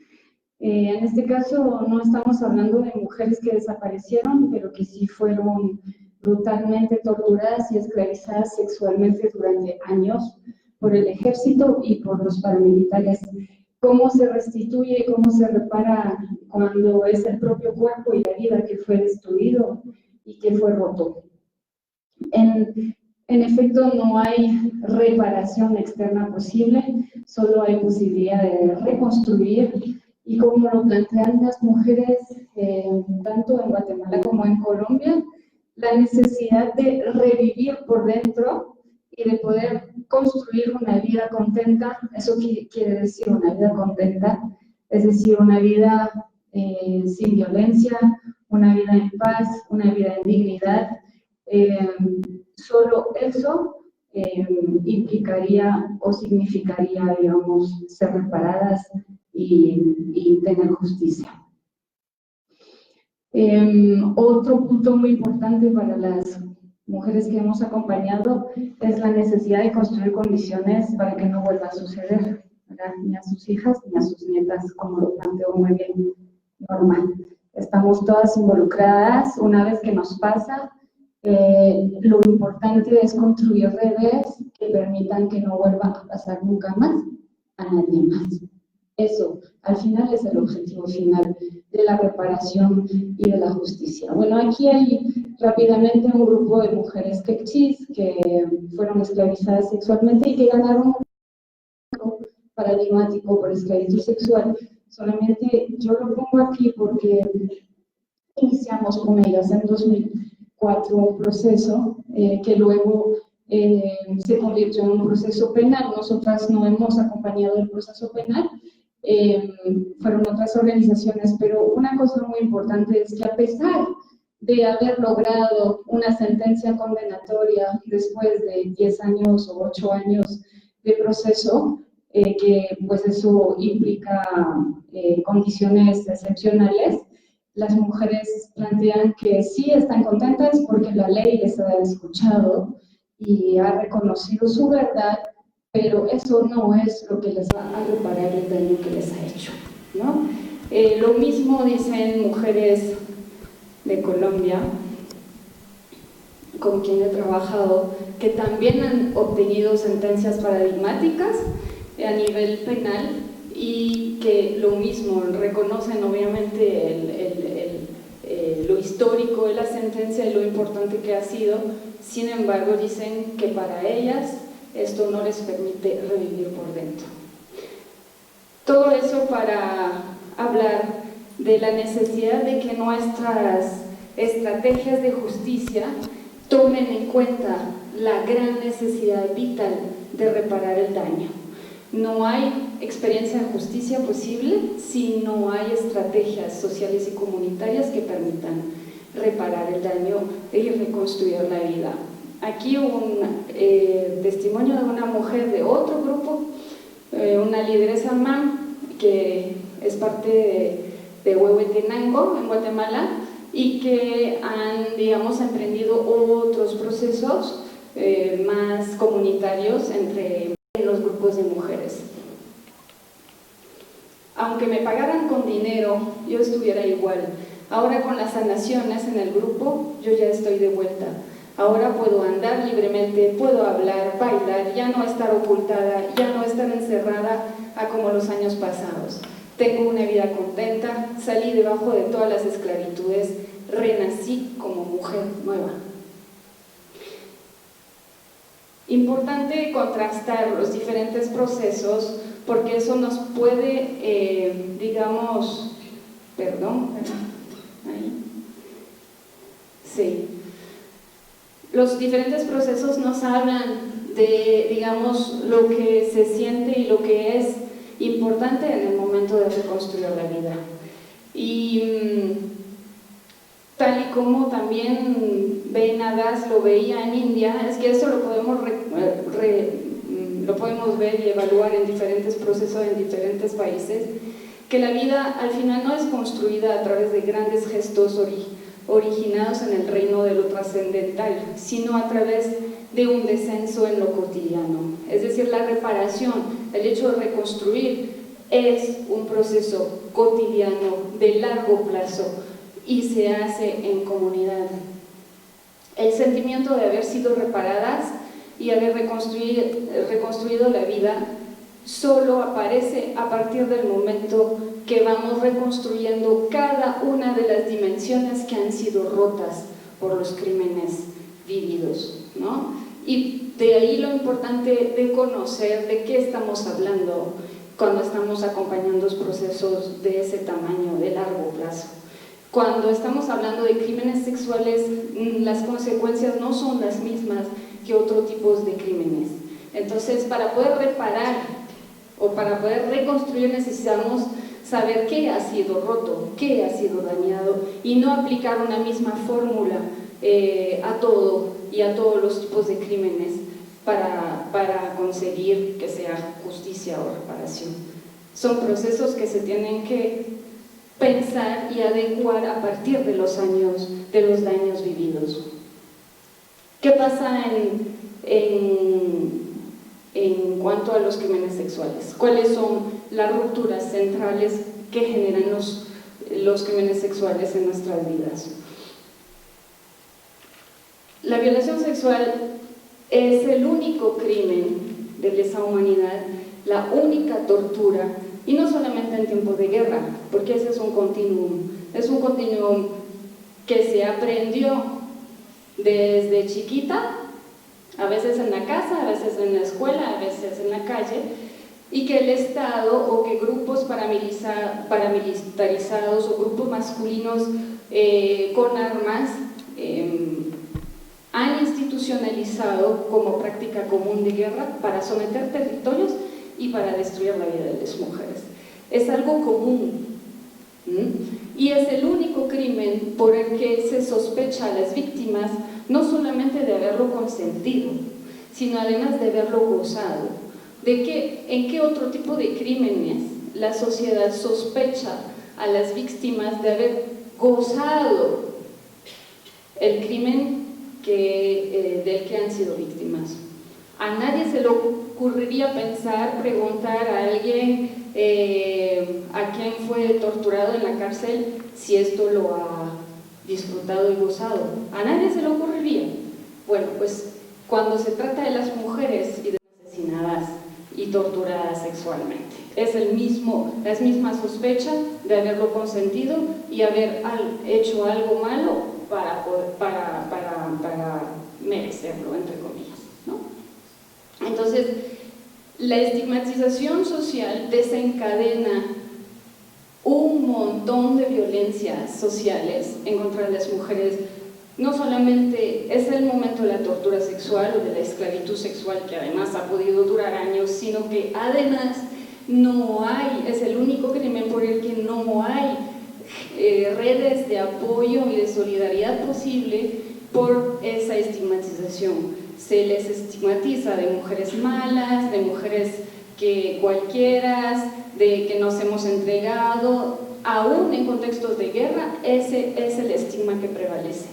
En este caso no estamos hablando de mujeres que desaparecieron, pero que sí fueron brutalmente torturadas y esclavizadas sexualmente durante años por el ejército y por los paramilitares. ¿Cómo se restituye, cómo se repara cuando es el propio cuerpo y la vida que fue destruido y que fue roto? En efecto, no hay reparación externa posible, solo hay posibilidad de reconstruir, y como lo plantean las mujeres, tanto en Guatemala como en Colombia, la necesidad de revivir por dentro y de poder construir una vida contenta. Eso quiere decir una vida contenta, es decir, una vida sin violencia, una vida en paz, una vida en dignidad. Solo eso implicaría o significaría, digamos, ser reparadas y tener justicia. Otro punto muy importante para las mujeres que hemos acompañado es la necesidad de construir condiciones para que no vuelva a suceder, ¿verdad? Ni a sus hijas ni a sus nietas, como lo planteó muy bien Norma. Estamos todas involucradas. Una vez que nos pasa, lo importante es construir redes que permitan que no vuelva a pasar nunca más a nadie más. Eso, al final, es el objetivo final de la reparación y de la justicia. Bueno, aquí hay rápidamente un grupo de mujeres quechis que fueron esclavizadas sexualmente y que ganaron un paradigmático por esclavitud sexual. Solamente yo lo pongo aquí porque iniciamos con ellas en 2004 un proceso que luego se convirtió en un proceso penal. Nosotras no hemos acompañado el proceso penal, fueron otras organizaciones, pero una cosa muy importante es que a pesar de haber logrado una sentencia condenatoria después de 10 años o 8 años de proceso, que pues eso implica condiciones excepcionales, las mujeres plantean que sí están contentas porque la ley les ha escuchado y ha reconocido su verdad, pero eso no es lo que les va a reparar el daño que les ha hecho, ¿no? Lo mismo dicen mujeres de Colombia, con quien he trabajado, que también han obtenido sentencias paradigmáticas a nivel penal y que lo mismo reconocen obviamente lo histórico de la sentencia y lo importante que ha sido. Sin embargo, dicen que para ellas esto no les permite revivir por dentro. Todo eso para hablar de la necesidad de que nuestras estrategias de justicia tomen en cuenta la gran necesidad vital de reparar el daño. No hay experiencia de justicia posible si no hay estrategias sociales y comunitarias que permitan reparar el daño y reconstruir la vida. Aquí un testimonio de una mujer de otro grupo, una lideresa MAM, que es parte de Huehuetenango, en Guatemala, y que han, digamos, emprendido otros procesos más comunitarios entre los grupos de mujeres. Aunque me pagaran con dinero, yo estuviera igual. Ahora con las sanaciones en el grupo, yo ya estoy de vuelta. Ahora puedo andar libremente, puedo hablar, bailar, ya no estar ocultada, ya no estar encerrada a como los años pasados. Tengo una vida contenta, salí debajo de todas las esclavitudes, renací como mujer nueva. Importante contrastar los diferentes procesos porque eso nos puede, los diferentes procesos nos hablan de, digamos, lo que se siente y lo que es importante en el momento de reconstruir la vida. Y tal y como también Benadas lo veía en India, es que eso lo podemos ver y evaluar en diferentes procesos en diferentes países, que la vida al final no es construida a través de grandes gestos originados en el reino de lo trascendental, sino a través de un descenso en lo cotidiano. Es decir, la reparación, el hecho de reconstruir, es un proceso cotidiano de largo plazo y se hace en comunidad. El sentimiento de haber sido reparadas y haber reconstruido la vida solo aparece a partir del momento que vamos reconstruyendo cada una de las dimensiones que han sido rotas por los crímenes vividos, ¿no? Y de ahí lo importante de conocer de qué estamos hablando cuando estamos acompañando procesos de ese tamaño, de largo plazo. Cuando estamos hablando de crímenes sexuales, las consecuencias no son las mismas que otros tipos de crímenes. Entonces, para poder reparar o para poder reconstruir necesitamos saber qué ha sido roto, qué ha sido dañado y no aplicar una misma fórmula a todo y a todos los tipos de crímenes para conseguir que sea justicia o reparación. Son procesos que se tienen que pensar y adecuar a partir de los daños vividos. ¿Qué pasa en cuanto a los crímenes sexuales? ¿Cuáles son las rupturas centrales que generan los crímenes sexuales en nuestras vidas? La violación sexual es el único crimen de lesa humanidad, la única tortura, y no solamente en tiempos de guerra, porque ese es un continuum que se aprendió desde chiquita, a veces en la casa, a veces en la escuela, a veces en la calle, y que el Estado o que grupos paramilitarizados o grupos masculinos con armas han institucionalizado como práctica común de guerra para someter territorios y para destruir la vida de las mujeres. Es algo común, y es el único crimen por el que se sospecha a las víctimas no solamente de haberlo consentido, sino además de haberlo gozado. ¿En qué otro tipo de crímenes la sociedad sospecha a las víctimas de haber gozado el crimen del que han sido víctimas? A nadie se le ocurriría preguntar a alguien a quien fue torturado en la cárcel si esto lo ha disfrutado y gozado. A nadie se le ocurriría. Bueno, pues cuando se trata de las mujeres y de las asesinadas y torturadas sexualmente, es la misma sospecha de haberlo consentido y haber hecho algo malo para merecerlo, entre comillas, ¿no? Entonces, la estigmatización social desencadena un montón de violencias sociales en contra de las mujeres. No solamente es el momento de la tortura sexual o de la esclavitud sexual, que además ha podido durar años, sino que además es el único crimen por el que no hay redes de apoyo y de solidaridad posible por esa estigmatización. Se les estigmatiza de mujeres malas, de mujeres que cualquiera, de que nos hemos entregado, aún en contextos de guerra. Ese es el estigma que prevalece,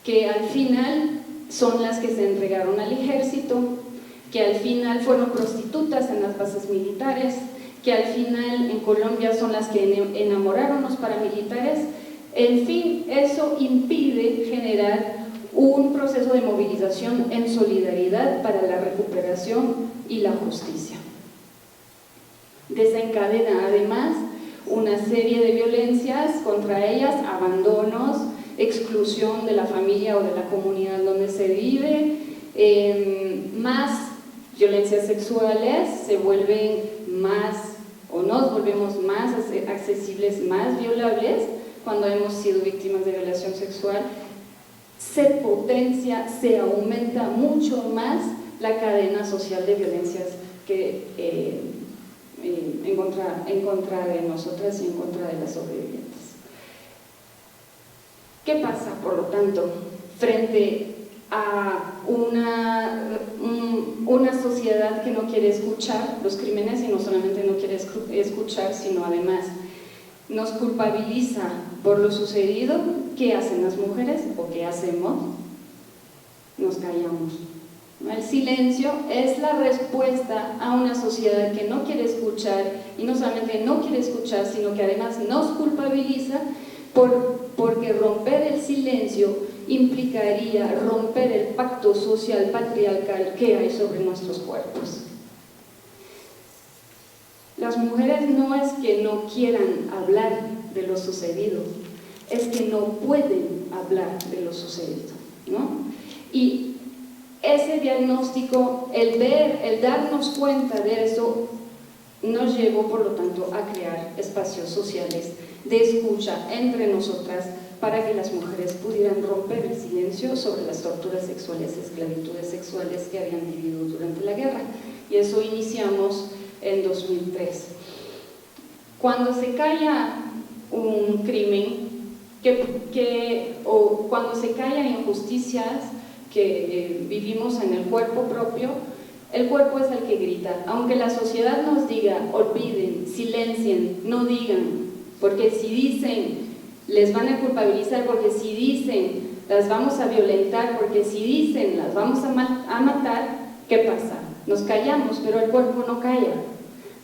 que al final son las que se entregaron al ejército, que al final fueron prostitutas en las bases militares, que al final en Colombia son las que enamoraron los paramilitares. En fin, eso impide generar un proceso de movilización en solidaridad para la recuperación y la justicia. Desencadena además una serie de violencias contra ellas, abandonos, exclusión de la familia o de la comunidad donde se vive, más violencias sexuales, se vuelven más, o nos volvemos más accesibles, más violables cuando hemos sido víctimas de violación sexual. se potencia, se aumenta mucho más la cadena social de violencias que en contra de nosotras y en contra de las sobrevivientes. ¿Qué pasa, por lo tanto, frente a una sociedad que no quiere escuchar los crímenes y no solamente no quiere escuchar, sino además nos culpabiliza por lo sucedido? ¿Qué hacen las mujeres o qué hacemos? Nos callamos. El silencio es la respuesta a una sociedad que no quiere escuchar, y no solamente no quiere escuchar, sino que además nos culpabiliza porque romper el silencio implicaría romper el pacto social patriarcal que hay sobre nuestros cuerpos. Las mujeres no es que no quieran hablar de lo sucedido, es que no pueden hablar de lo sucedido, ¿no? Y ese diagnóstico, el darnos cuenta de eso, nos llevó, por lo tanto, a crear espacios sociales de escucha entre nosotras para que las mujeres pudieran romper el silencio sobre las torturas sexuales, esclavitudes sexuales que habían vivido durante la guerra. Y eso iniciamos en 2003. Cuando se calla un crimen, o cuando se callan injusticias que vivimos en el cuerpo propio, el cuerpo es el que grita. Aunque la sociedad nos diga, olviden, silencien, no digan, porque si dicen, les van a culpabilizar, porque si dicen, las vamos a violentar, porque si dicen, las vamos a matar, ¿qué pasa? Nos callamos, pero el cuerpo no calla.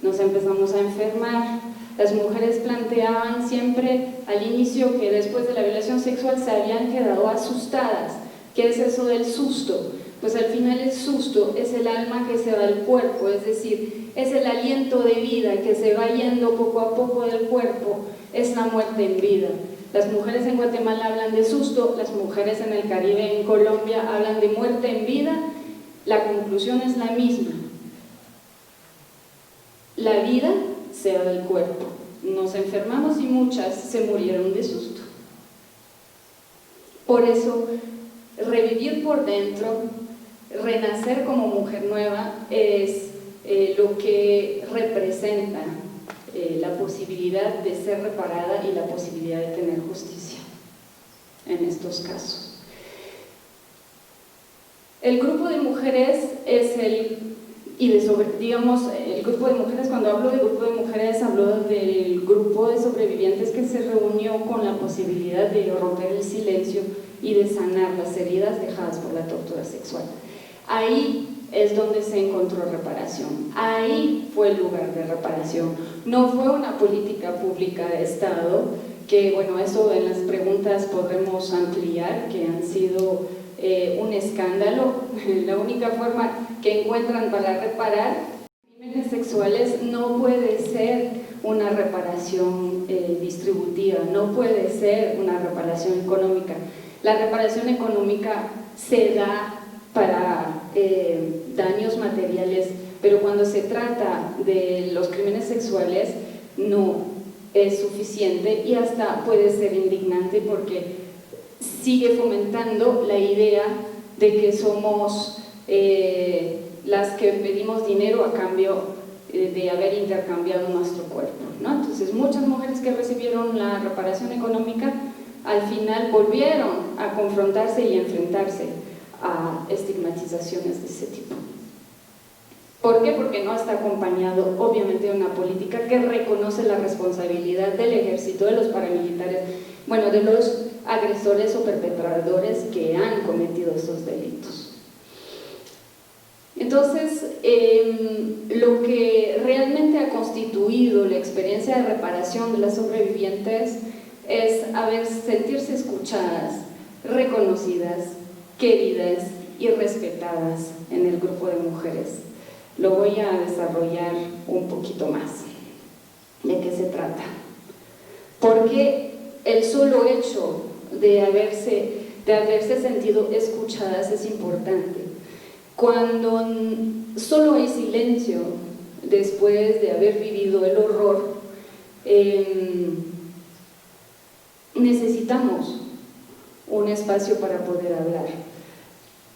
Nos empezamos a enfermar. Las mujeres planteaban siempre al inicio que después de la violación sexual se habían quedado asustadas. ¿Qué es eso del susto? Pues al final el susto es el alma que se va del cuerpo, es decir, es el aliento de vida que se va yendo poco a poco del cuerpo, es la muerte en vida. Las mujeres en Guatemala hablan de susto, las mujeres en el Caribe, en Colombia, hablan de muerte en vida. La conclusión es la misma. La vida se va del cuerpo. Nos enfermamos y muchas se murieron de susto. Por eso, revivir por dentro, renacer como mujer nueva es lo que representa la posibilidad de ser reparada y la posibilidad de tener justicia en estos casos. El grupo de mujeres es el grupo de mujeres, cuando hablo de grupo de mujeres, hablo del grupo de sobrevivientes que se reunió con la posibilidad de romper el silencio y de sanar las heridas dejadas por la tortura sexual. Ahí es donde se encontró reparación, ahí fue el lugar de reparación. No fue una política pública de Estado, que bueno, eso en las preguntas podremos ampliar, que han sido un escándalo. La única forma que encuentran para reparar crímenes sexuales no puede ser una reparación distributiva, no puede ser una reparación económica. La reparación económica se da para daños materiales, pero cuando se trata de los crímenes sexuales no es suficiente y hasta puede ser indignante porque sigue fomentando la idea de que somos las que pedimos dinero a cambio de haber intercambiado nuestro cuerpo, ¿no? Entonces muchas mujeres que recibieron la reparación económica al final volvieron a confrontarse y enfrentarse a estigmatizaciones de ese tipo. ¿Por qué? Porque no está acompañado, obviamente, de una política que reconoce la responsabilidad del ejército, de los paramilitares, bueno, de los agresores o perpetradores que han cometido esos delitos. Entonces, lo que realmente ha constituido la experiencia de reparación de las sobrevivientes es sentirse escuchadas, reconocidas, queridas y respetadas en el grupo de mujeres. Lo voy a desarrollar un poquito más. ¿De qué se trata? Porque el solo hecho de haberse sentido escuchadas es importante. Cuando solo hay silencio después de haber vivido el horror, necesitamos un espacio para poder hablar.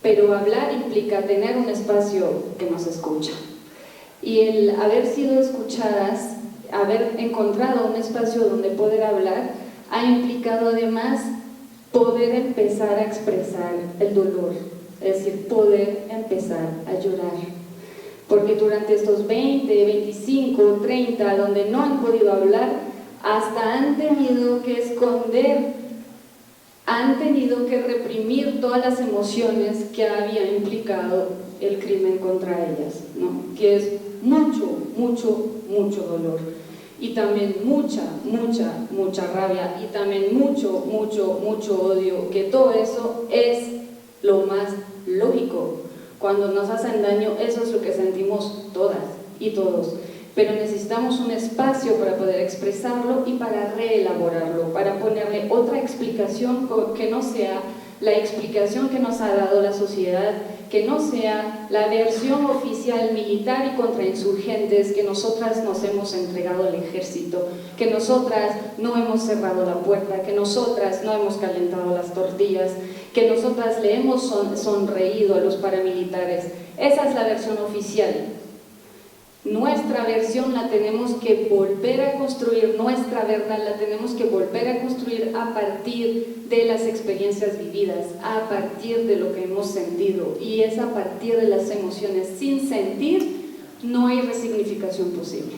Pero hablar implica tener un espacio que nos escucha. Y el haber sido escuchadas, haber encontrado un espacio donde poder hablar, ha implicado además poder empezar a expresar el dolor, es decir, poder empezar a llorar. Porque durante estos 20, 25, 30, donde no han podido hablar, hasta han tenido que esconder, han tenido que reprimir todas las emociones que había implicado el crimen contra ellas, ¿no? Que es mucho, mucho, mucho dolor. Y también mucha, mucha, mucha rabia, y también mucho, mucho, mucho odio, que todo eso es lo más lógico. Cuando nos hacen daño, eso es lo que sentimos todas y todos. Pero necesitamos un espacio para poder expresarlo y para reelaborarlo, para ponerle otra explicación que no sea la explicación que nos ha dado la sociedad, que no sea la versión oficial militar y contrainsurgentes que nosotras nos hemos entregado al ejército, que nosotras no hemos cerrado la puerta, que nosotras no hemos calentado las tortillas, que nosotras le hemos sonreído a los paramilitares. Esa es la versión oficial. Nuestra versión la tenemos que volver a construir, nuestra verdad la tenemos que volver a construir a partir de las experiencias vividas, a partir de lo que hemos sentido, y es a partir de las emociones. Sin sentir no hay resignificación posible,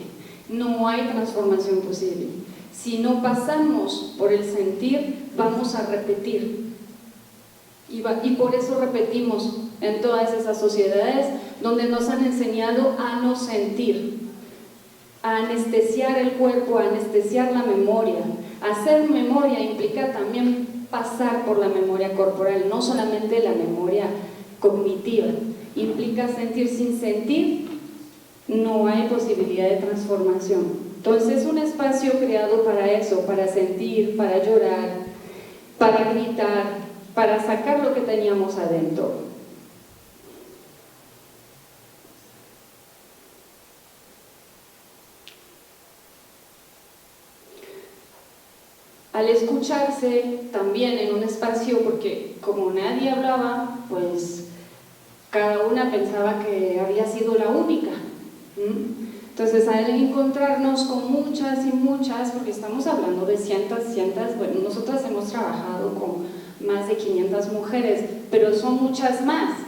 no hay transformación posible. Si no pasamos por el sentir, vamos a repetir, y por eso repetimos en todas esas sociedades donde nos han enseñado a no sentir, a anestesiar el cuerpo, a anestesiar la memoria. Hacer memoria implica también pasar por la memoria corporal, no solamente la memoria cognitiva, implica sentir. Sin sentir no hay posibilidad de transformación. Entonces es un espacio creado para eso, para sentir, para llorar, para gritar, para sacar lo que teníamos adentro. Al escucharse también en un espacio, porque como nadie hablaba, pues cada una pensaba que había sido la única. Entonces al encontrarnos con muchas y muchas, porque estamos hablando de cientos, bueno, nosotras hemos trabajado con más de 500 mujeres, pero son muchas más.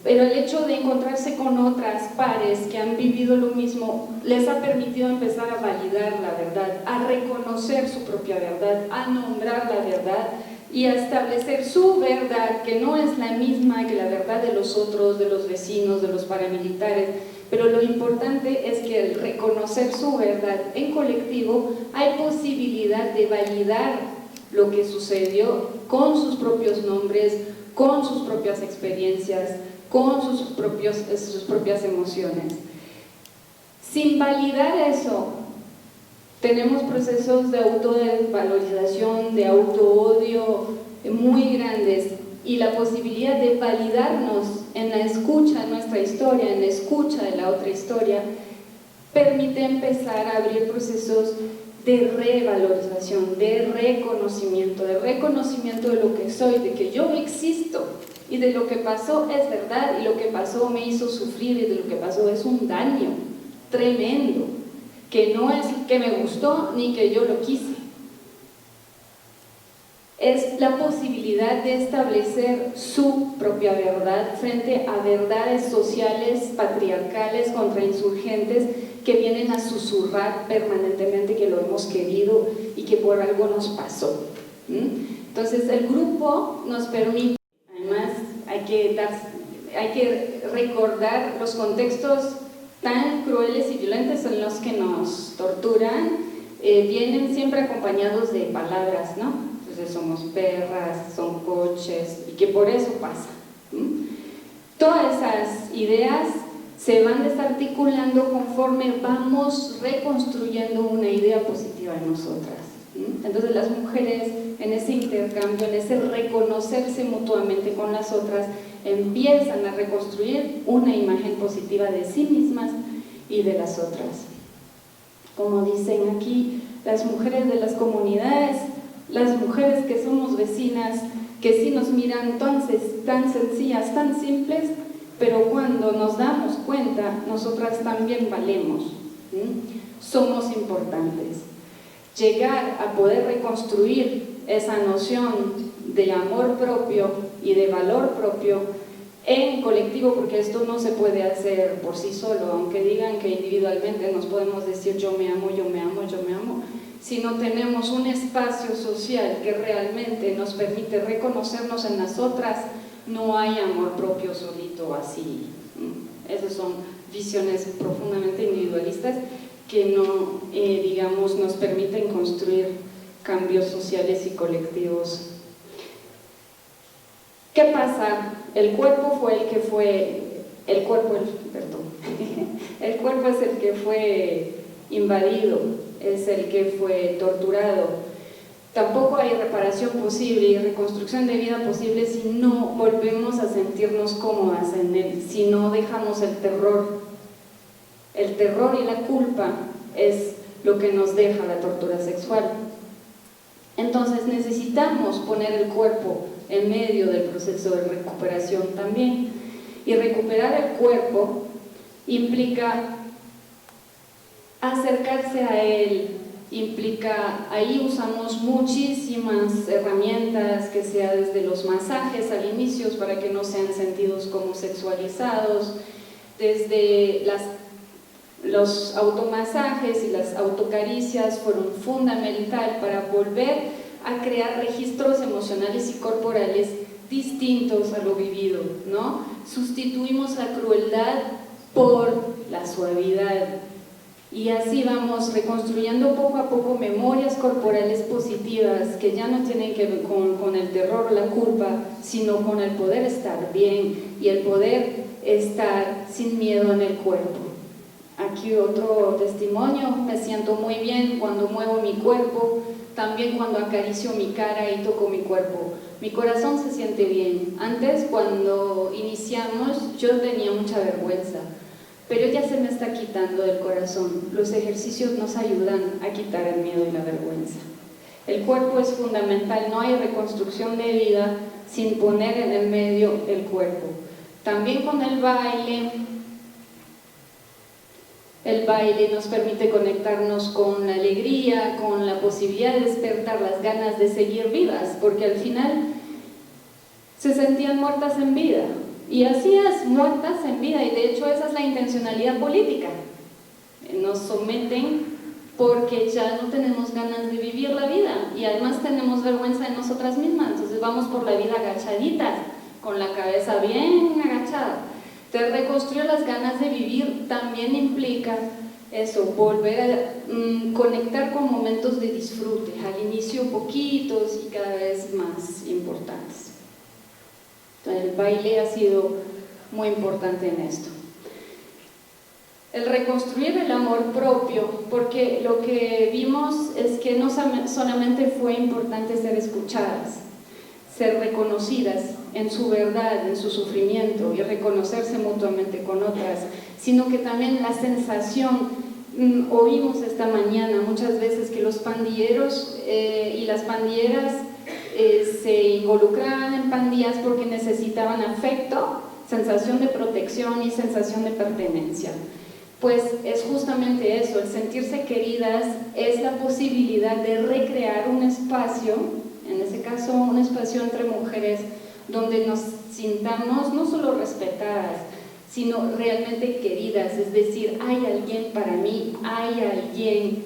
Pero el hecho de encontrarse con otras pares que han vivido lo mismo les ha permitido empezar a validar la verdad, a reconocer su propia verdad, a nombrar la verdad y a establecer su verdad, que no es la misma que la verdad de los otros, de los vecinos, de los paramilitares. Pero lo importante es que al reconocer su verdad en colectivo hay posibilidad de validar lo que sucedió con sus propios nombres, con sus propias experiencias, con sus propias emociones. Sin validar eso, tenemos procesos de autovalorización, de autoodio muy grandes, y la posibilidad de validarnos en la escucha de nuestra historia, en la escucha de la otra historia, permite empezar a abrir procesos de revalorización, de reconocimiento de lo que soy, de que yo existo, y de lo que pasó es verdad, y lo que pasó me hizo sufrir, y de lo que pasó es un daño tremendo, que no es que me gustó ni que yo lo quise. Es la posibilidad de establecer su propia verdad frente a verdades sociales, patriarcales, contrainsurgentes, que vienen a susurrar permanentemente que lo hemos querido y que por algo nos pasó. Entonces el grupo nos permite, además hay que recordar los contextos tan crueles y violentos en los que nos torturan, vienen siempre acompañados de palabras, ¿no? Entonces somos perras, son coches, y que por eso pasa. Todas esas ideas se van desarticulando conforme vamos reconstruyendo una idea positiva en nosotras. Entonces las mujeres, en ese intercambio, en ese reconocerse mutuamente con las otras, empiezan a reconstruir una imagen positiva de sí mismas y de las otras. Como dicen aquí, las mujeres de las comunidades las mujeres que somos vecinas, que sí nos miran tan sencillas, tan simples, pero cuando nos damos cuenta, nosotras también valemos, somos importantes. Llegar a poder reconstruir esa noción de amor propio y de valor propio en colectivo, porque esto no se puede hacer por sí solo, aunque digan que individualmente nos podemos decir yo me amo, yo me amo, yo me amo. Si no tenemos un espacio social que realmente nos permite reconocernos en las otras, no hay amor propio solito así. Esas son visiones profundamente individualistas que no, digamos, nos permiten construir cambios sociales y colectivos. ¿Qué pasa? El cuerpo es el que fue invadido, es el que fue torturado. Tampoco hay reparación posible y reconstrucción de vida posible si no volvemos a sentirnos cómodas en él, si no dejamos el terror. El terror y la culpa es lo que nos deja la tortura sexual. Entonces necesitamos poner el cuerpo en medio del proceso de recuperación también. Y recuperar el cuerpo implica acercarse a él, ahí usamos muchísimas herramientas, que sea desde los masajes al inicio para que no sean sentidos como sexualizados, desde los automasajes y las autocaricias fueron fundamental para volver a crear registros emocionales y corporales distintos a lo vivido, ¿no? Sustituimos la crueldad por la suavidad y así vamos reconstruyendo poco a poco memorias corporales positivas que ya no tienen que ver con el terror o la culpa, sino con el poder estar bien y el poder estar sin miedo en el cuerpo. Aquí otro testimonio: me siento muy bien cuando muevo mi cuerpo, también cuando acaricio mi cara y toco mi cuerpo. Mi corazón se siente bien. Antes, cuando iniciamos, yo tenía mucha vergüenza, pero ya se me está quitando del corazón. Los ejercicios nos ayudan a quitar el miedo y la vergüenza. El cuerpo es fundamental, no hay reconstrucción de vida sin poner en el medio el cuerpo. También con el baile nos permite conectarnos con la alegría, con la posibilidad de despertar las ganas de seguir vivas, porque al final se sentían muertas en vida, y así es, muertas en vida, y de hecho esa es la intencionalidad política. Nos someten porque ya no tenemos ganas de vivir la vida, y además tenemos vergüenza de nosotras mismas, entonces vamos por la vida agachaditas, con la cabeza bien agachada. Entonces, reconstruir las ganas de vivir también implica eso, volver a conectar con momentos de disfrute, al inicio poquitos y cada vez más importantes. Entonces, el baile ha sido muy importante en esto. El reconstruir el amor propio, porque lo que vimos es que no solamente fue importante ser escuchadas, ser reconocidas en su verdad, en su sufrimiento y reconocerse mutuamente con otras, sino que también la sensación, oímos esta mañana muchas veces que los pandilleros y las pandilleras se involucraban en pandillas porque necesitaban afecto, sensación de protección y sensación de pertenencia. Pues es justamente eso, el sentirse queridas es la posibilidad de recrear un espacio, en ese caso un espacio entre mujeres, donde nos sintamos no solo respetadas, sino realmente queridas, es decir, hay alguien para mí, hay alguien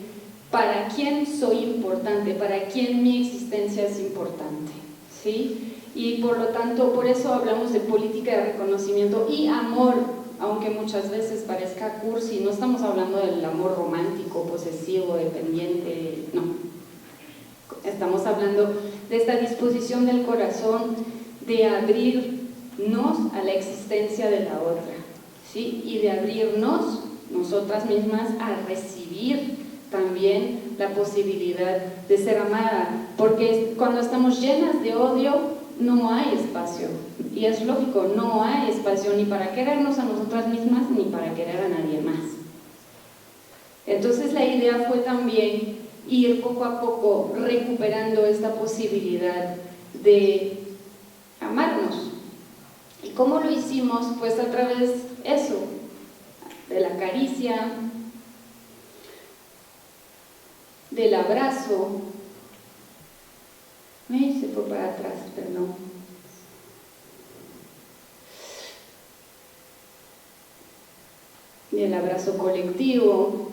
para quien soy importante, para quien mi existencia es importante, ¿sí? Y por lo tanto, por eso hablamos de política de reconocimiento y amor, aunque muchas veces parezca cursi, no estamos hablando del amor romántico, posesivo, dependiente, no. Estamos hablando de esta disposición del corazón de abrirnos a la existencia de la otra, ¿sí? Y de abrirnos nosotras mismas a recibir también la posibilidad de ser amada, porque cuando estamos llenas de odio no hay espacio, y es lógico, no hay espacio ni para querernos a nosotras mismas ni para querer a nadie más. Entonces la idea fue también ir poco a poco recuperando esta posibilidad de amarnos. ¿Y cómo lo hicimos? Pues a través eso, de la caricia, del abrazo. Se fue para atrás, perdón. Del abrazo colectivo.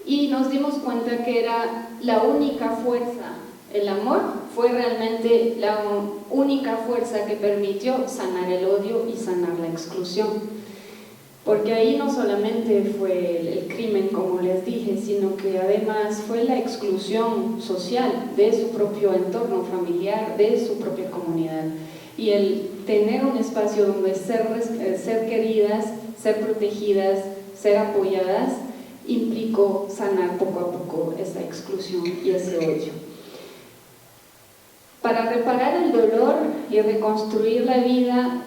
Y nos dimos cuenta que era la única fuerza, el amor fue realmente la única fuerza que permitió sanar el odio y sanar la exclusión. Porque ahí no solamente fue el crimen, como les dije, sino que además fue la exclusión social de su propio entorno familiar, de su propia comunidad. Y el tener un espacio donde ser queridas, ser protegidas, ser apoyadas, implicó sanar poco a poco esa exclusión y ese odio. Para reparar el dolor y reconstruir la vida,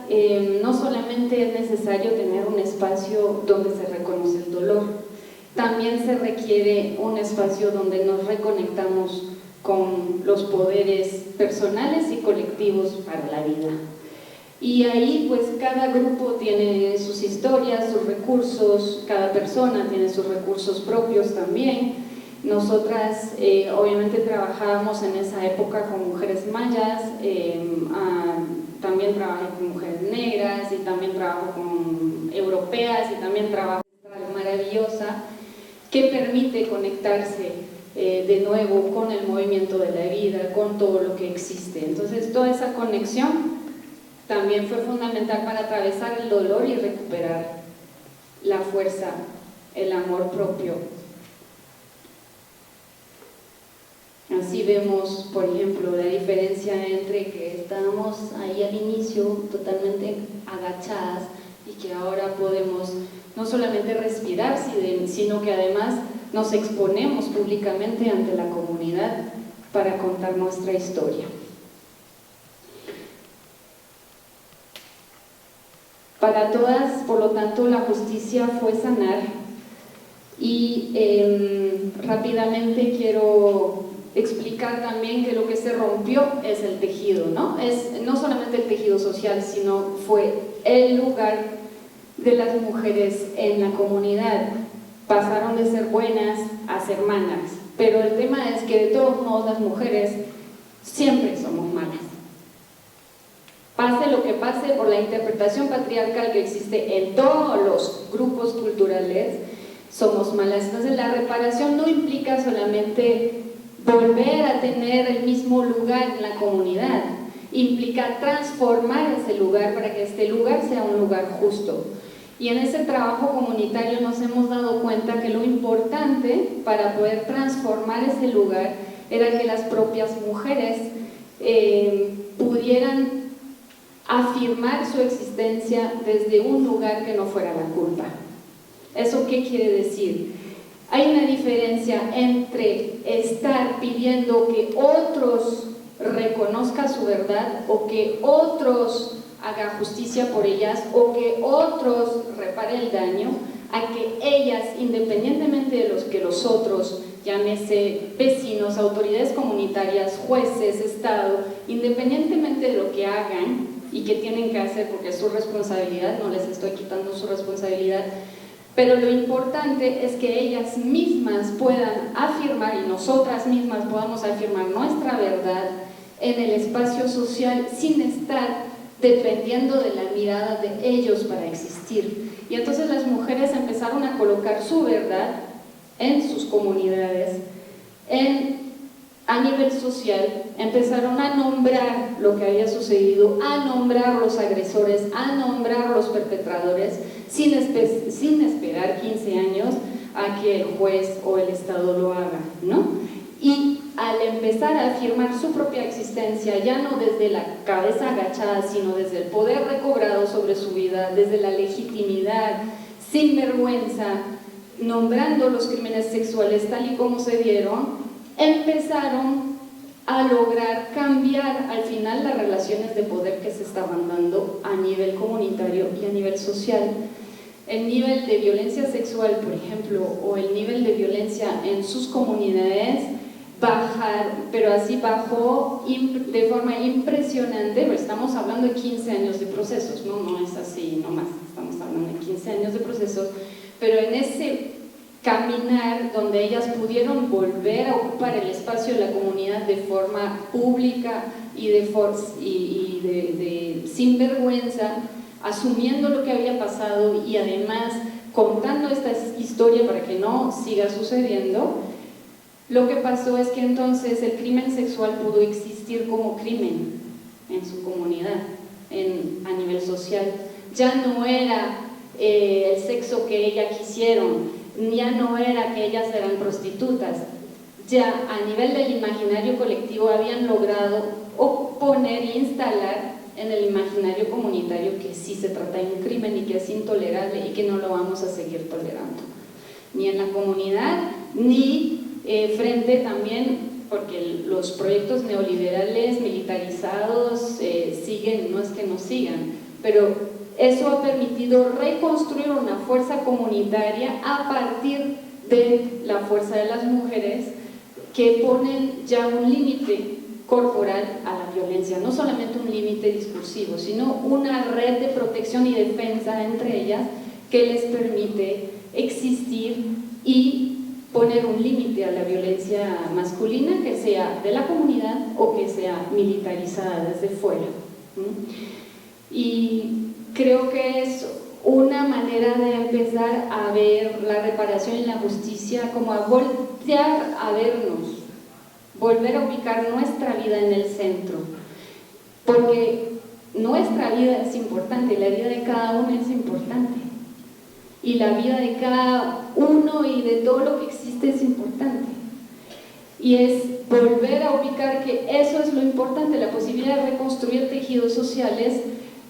no solamente es necesario tener un espacio donde se reconoce el dolor, también se requiere un espacio donde nos reconectamos con los poderes personales y colectivos para la vida. Y ahí pues cada grupo tiene sus historias, sus recursos, cada persona tiene sus recursos propios también. Nosotras obviamente trabajábamos en esa época con mujeres mayas, también trabajé con mujeres negras y también trabajo con europeas y también trabajo maravillosa que permite conectarse de nuevo con el movimiento de la vida, con todo lo que existe. Entonces toda esa conexión también fue fundamental para atravesar el dolor y recuperar la fuerza, el amor propio. Así vemos, por ejemplo, la diferencia entre que estábamos ahí al inicio totalmente agachadas y que ahora podemos no solamente respirar, sino que además nos exponemos públicamente ante la comunidad para contar nuestra historia. Para todas, por lo tanto, la justicia fue sanar y rápidamente quiero explicar también que lo que se rompió es el tejido, ¿no? Es no solamente el tejido social, sino fue el lugar de las mujeres en la comunidad. Pasaron de ser buenas a ser malas, pero el tema es que de todos modos las mujeres siempre somos malas. Pase lo que pase por la interpretación patriarcal que existe en todos los grupos culturales, somos malas. Entonces la reparación no implica solamente volver a tener el mismo lugar en la comunidad, implica transformar ese lugar para que este lugar sea un lugar justo. Y en ese trabajo comunitario nos hemos dado cuenta que lo importante para poder transformar ese lugar era que las propias mujeres pudieran afirmar su existencia desde un lugar que no fuera la culpa. ¿Eso qué quiere decir? Hay una diferencia entre estar pidiendo que otros reconozcan su verdad o que otros hagan justicia por ellas o que otros reparen el daño, a que ellas, independientemente de los que los otros, llámese vecinos, autoridades comunitarias, jueces, Estado, independientemente de lo que hagan y que tienen que hacer porque es su responsabilidad, no les estoy quitando su responsabilidad, pero lo importante es que ellas mismas puedan afirmar y nosotras mismas podamos afirmar nuestra verdad en el espacio social sin estar dependiendo de la mirada de ellos para existir. Y entonces las mujeres empezaron a colocar su verdad en sus comunidades, a nivel social, empezaron a nombrar lo que había sucedido, a nombrar los agresores, a nombrar los perpetradores, sin esperar 15 años a que el juez o el Estado lo haga, ¿no? Y al empezar a afirmar su propia existencia, ya no desde la cabeza agachada, sino desde el poder recobrado sobre su vida, desde la legitimidad, sin vergüenza, nombrando los crímenes sexuales tal y como se dieron, empezaron a lograr cambiar al final las relaciones de poder que se estaban dando a nivel comunitario y a nivel social. el nivel de violencia sexual, por ejemplo, o el nivel de violencia en sus comunidades bajar, pero así bajó de forma impresionante. Pero estamos hablando de 15 años de procesos, no es así nomás, estamos hablando de 15 años de procesos, pero en ese caminar donde ellas pudieron volver a ocupar el espacio de la comunidad de forma pública y sin vergüenza, asumiendo lo que había pasado y además contando esta historia para que no siga sucediendo. Lo que pasó es que entonces el crimen sexual pudo existir como crimen en su comunidad, a nivel social. Ya no era el sexo que ellas quisieron, ya no era que ellas eran prostitutas, ya a nivel del imaginario colectivo habían logrado poner e instalar en el imaginario comunitario que sí se trata de un crimen y que es intolerable y que no lo vamos a seguir tolerando, ni en la comunidad, ni frente también, porque los proyectos neoliberales militarizados siguen, no es que no sigan, pero eso ha permitido reconstruir una fuerza comunitaria a partir de la fuerza de las mujeres que ponen ya un límite corporal a la violencia, no solamente un límite discursivo, sino una red de protección y defensa entre ellas que les permite existir y poner un límite a la violencia masculina, que sea de la comunidad o que sea militarizada desde fuera. Y creo que es una manera de empezar a ver la reparación y la justicia como a voltear a vernos, volver a ubicar nuestra vida en el centro, porque nuestra vida es importante, la vida de cada uno es importante, y la vida de cada uno y de todo lo que existe es importante, y es volver a ubicar que eso es lo importante, la posibilidad de reconstruir tejidos sociales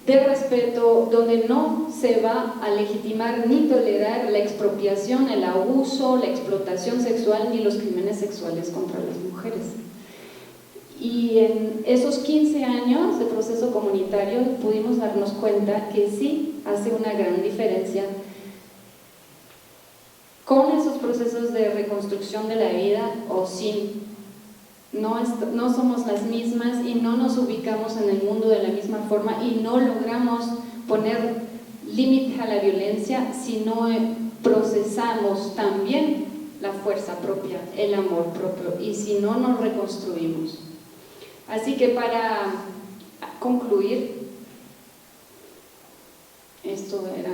de respeto, donde no se va a legitimar ni tolerar la expropiación, el abuso, la explotación sexual ni los crímenes sexuales contra las mujeres. Y en esos 15 años de proceso comunitario pudimos darnos cuenta que sí hace una gran diferencia con esos procesos de reconstrucción de la vida o sin. No somos las mismas y no nos ubicamos en el mundo de la misma forma y no logramos poner límite a la violencia si no procesamos también la fuerza propia, el amor propio, y si no nos reconstruimos. Así que para concluir, esto era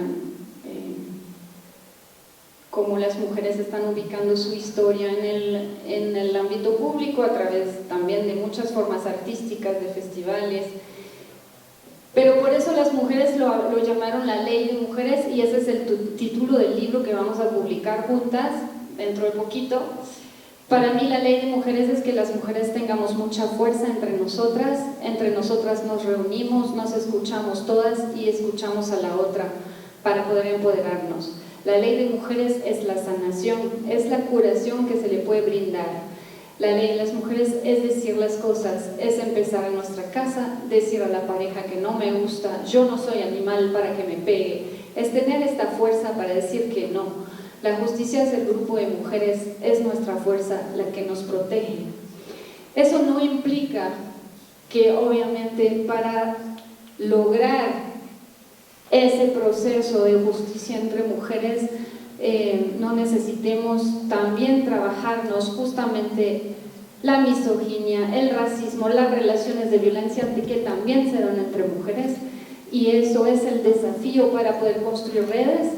cómo las mujeres están ubicando su historia en el ámbito público a través también de muchas formas artísticas, de festivales, pero por eso las mujeres lo llamaron la Ley de Mujeres, y ese es el título del libro que vamos a publicar juntas dentro de poquito. Para mí la Ley de Mujeres es que las mujeres tengamos mucha fuerza entre nosotras nos reunimos, nos escuchamos todas y escuchamos a la otra para poder empoderarnos. La Ley de Mujeres es la sanación, es la curación que se le puede brindar. La Ley de las Mujeres es decir las cosas, es empezar en nuestra casa, decir a la pareja que no me gusta, yo no soy animal para que me pegue, es tener esta fuerza para decir que no. La justicia es el grupo de mujeres, es nuestra fuerza la que nos protege. Eso no implica que obviamente para lograr ese proceso de justicia entre mujeres no necesitemos también trabajarnos justamente la misoginia, el racismo, las relaciones de violencia que también se dan entre mujeres, y eso es el desafío para poder construir redes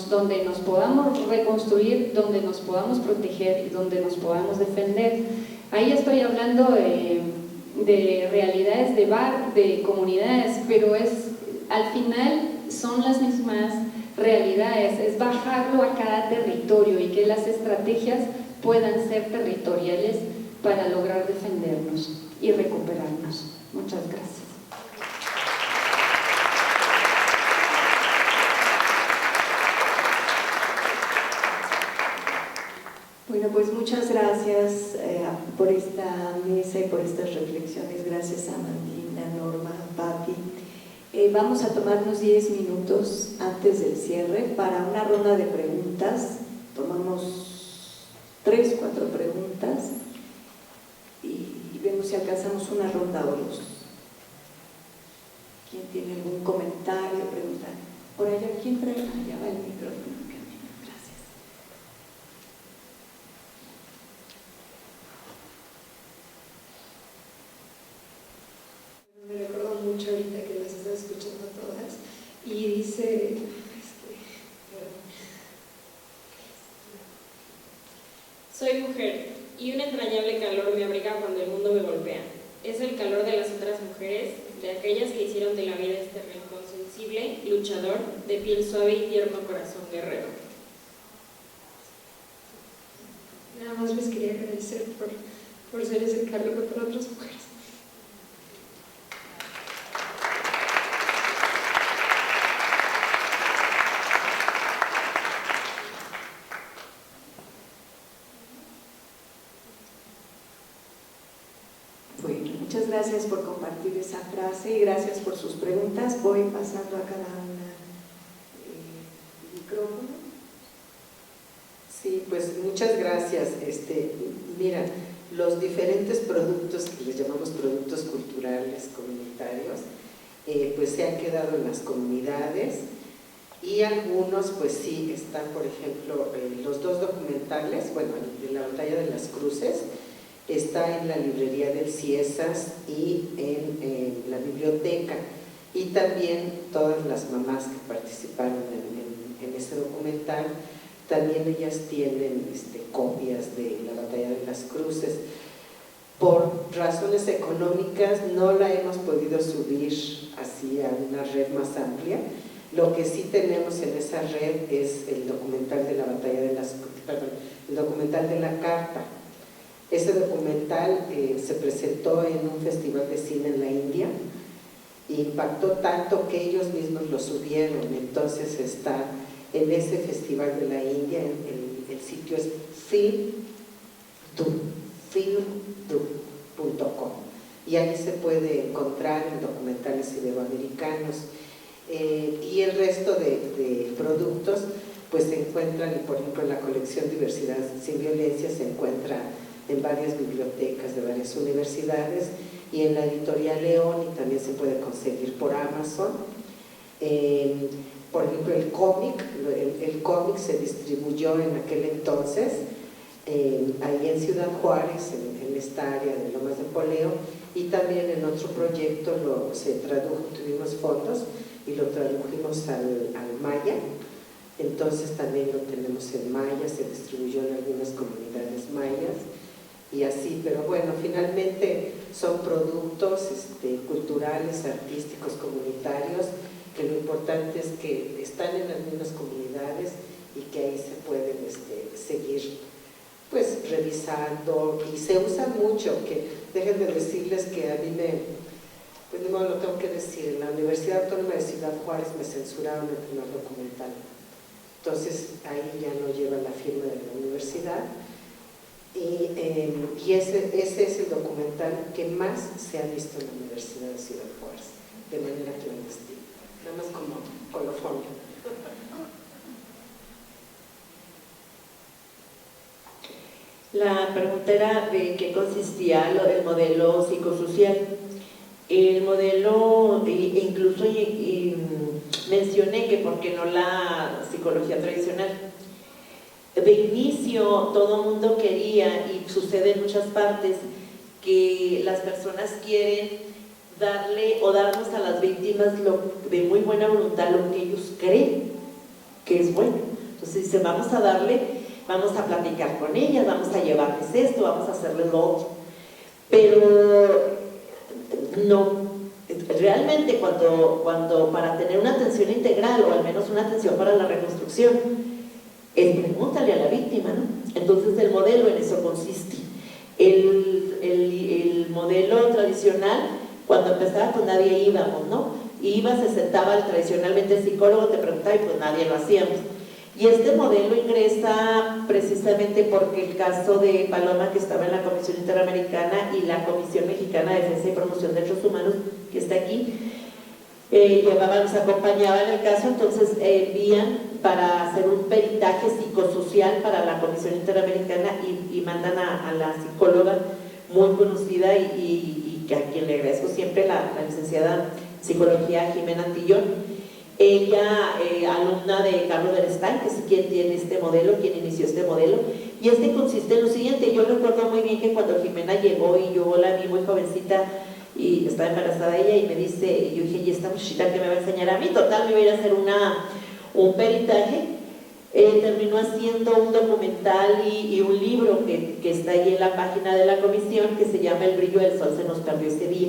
donde nos podamos reconstruir, donde nos podamos proteger y donde nos podamos defender. Ahí estoy hablando de realidades de comunidades, pero al final son las mismas realidades, es bajarlo a cada territorio y que las estrategias puedan ser territoriales para lograr defendernos y recuperarnos. Muchas gracias. Bueno, pues muchas gracias por esta mesa y por estas reflexiones. Gracias a Martina, Norma, Papi. Vamos a tomarnos 10 minutos antes del cierre para una ronda de preguntas. Tomamos 3, 4 preguntas y vemos si alcanzamos una ronda o dos. ¿Quién tiene algún comentario, pregunta? Por allá, ¿quién trae? Allá va el micrófono. Gracias. Me recuerdo mucho ahorita que las estaba escuchando todas y dice, soy mujer y un entrañable calor me abriga cuando el mundo me golpea. Es el calor de las otras mujeres, de aquellas que hicieron de la vida este rincón sensible, luchador, de piel suave y tierno corazón guerrero. Nada más les quería agradecer por ser ese calor para otras mujeres. Muchas gracias por compartir esa frase y gracias por sus preguntas. Voy pasando a cada una micrófono. Sí, pues muchas gracias. Mira, los diferentes productos que les llamamos productos culturales comunitarios, pues se han quedado en las comunidades y algunos pues sí están, por ejemplo, los 2 documentales, bueno, de la Batalla de las Cruces, está en la librería del Ciesas y en la biblioteca, y también todas las mamás que participaron en ese documental, también ellas tienen copias de la Batalla de las Cruces. Por razones económicas no la hemos podido subir así a una red más amplia. Lo que sí tenemos en esa red es el documental de la Batalla de las, perdón, el documental de la Carta. Ese documental se presentó en un festival de cine en la India e impactó tanto que ellos mismos lo subieron. Entonces está en ese festival de la India, el sitio es filmdu.com, y ahí se puede encontrar en documentales iberoamericanos. Y el resto de productos pues se encuentran, por ejemplo, en la colección Diversidad sin Violencia se encuentra en varias bibliotecas de varias universidades, y en la editorial León, y también se puede conseguir por Amazon. Por ejemplo, el cómic se distribuyó en aquel entonces ahí en Ciudad Juárez, en esta área de Lomas de Poleo, y también en otro proyecto se tradujo, tuvimos fondos y lo tradujimos al maya. Entonces también lo tenemos en maya, se distribuyó en algunas comunidades mayas y así, pero bueno, finalmente son productos culturales, artísticos, comunitarios, que lo importante es que están en las mismas comunidades y que ahí se pueden seguir pues revisando, y se usa mucho, que dejen de decirles que a mí pues no lo tengo que decir, en la Universidad Autónoma de Ciudad Juárez me censuraron el primer documental. Entonces ahí ya no lleva la firma de la universidad, y ese es el documental que más se ha visto en la Universidad de Ciudad Juárez, de manera clandestina, nada más como colofonio. La pregunta era de qué consistía el modelo psicosocial. El modelo, incluso mencioné que por qué no la psicología tradicional. De inicio todo el mundo quería, y sucede en muchas partes, que las personas quieren darle o darnos a las víctimas de muy buena voluntad lo que ellos creen que es bueno. Entonces dice, vamos a darle, vamos a platicar con ellas, vamos a llevarles esto, vamos a hacerles lo otro. Pero no, realmente cuando para tener una atención integral, o al menos una atención para la reconstrucción, pregúntale a la víctima, ¿no? Entonces el modelo en eso consiste. El modelo tradicional, cuando empezaba pues nadie íbamos, ¿no? Se sentaba tradicionalmente el psicólogo, te preguntaba y pues nadie lo hacíamos. Y este modelo ingresa precisamente porque el caso de Paloma, que estaba en la Comisión Interamericana, y la Comisión Mexicana de Defensa y Promoción de Derechos Humanos, que está aquí, nos acompañaba en el caso, entonces envían para hacer un peritaje psicosocial para la Comisión Interamericana y mandan a la psicóloga muy conocida y a quien le agradezco siempre, la licenciada en psicología Jimena Antillón. Ella, alumna de Carlos Berenstein, que es quien tiene este modelo, quien inició este modelo, y este consiste en lo siguiente. Yo recuerdo muy bien que cuando Jimena llegó y yo la vi muy jovencita y estaba embarazada ella y me dice, yo dije, ¿y esta muchachita que me va a enseñar a mí? Total, me iba a ir a hacer un peritaje. Terminó haciendo un documental y un libro que está ahí en la página de la comisión, que se llama El brillo del sol se nos perdió ese día,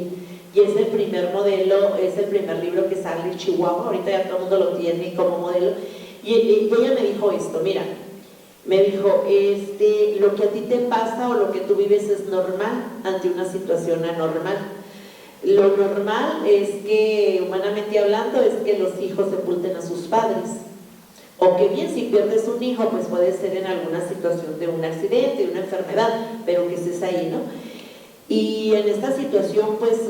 y es el primer modelo, es el primer libro que sale en Chihuahua. Ahorita ya todo el mundo lo tiene como modelo, y ella me dijo esto, mira, me dijo, lo que a ti te pasa o lo que tú vives es normal ante una situación anormal. Lo normal es que, humanamente hablando, es que los hijos sepulten a sus padres, o que bien, si pierdes un hijo, pues puede ser en alguna situación de un accidente, de una enfermedad, pero que estés ahí, ¿no? Y en esta situación, pues,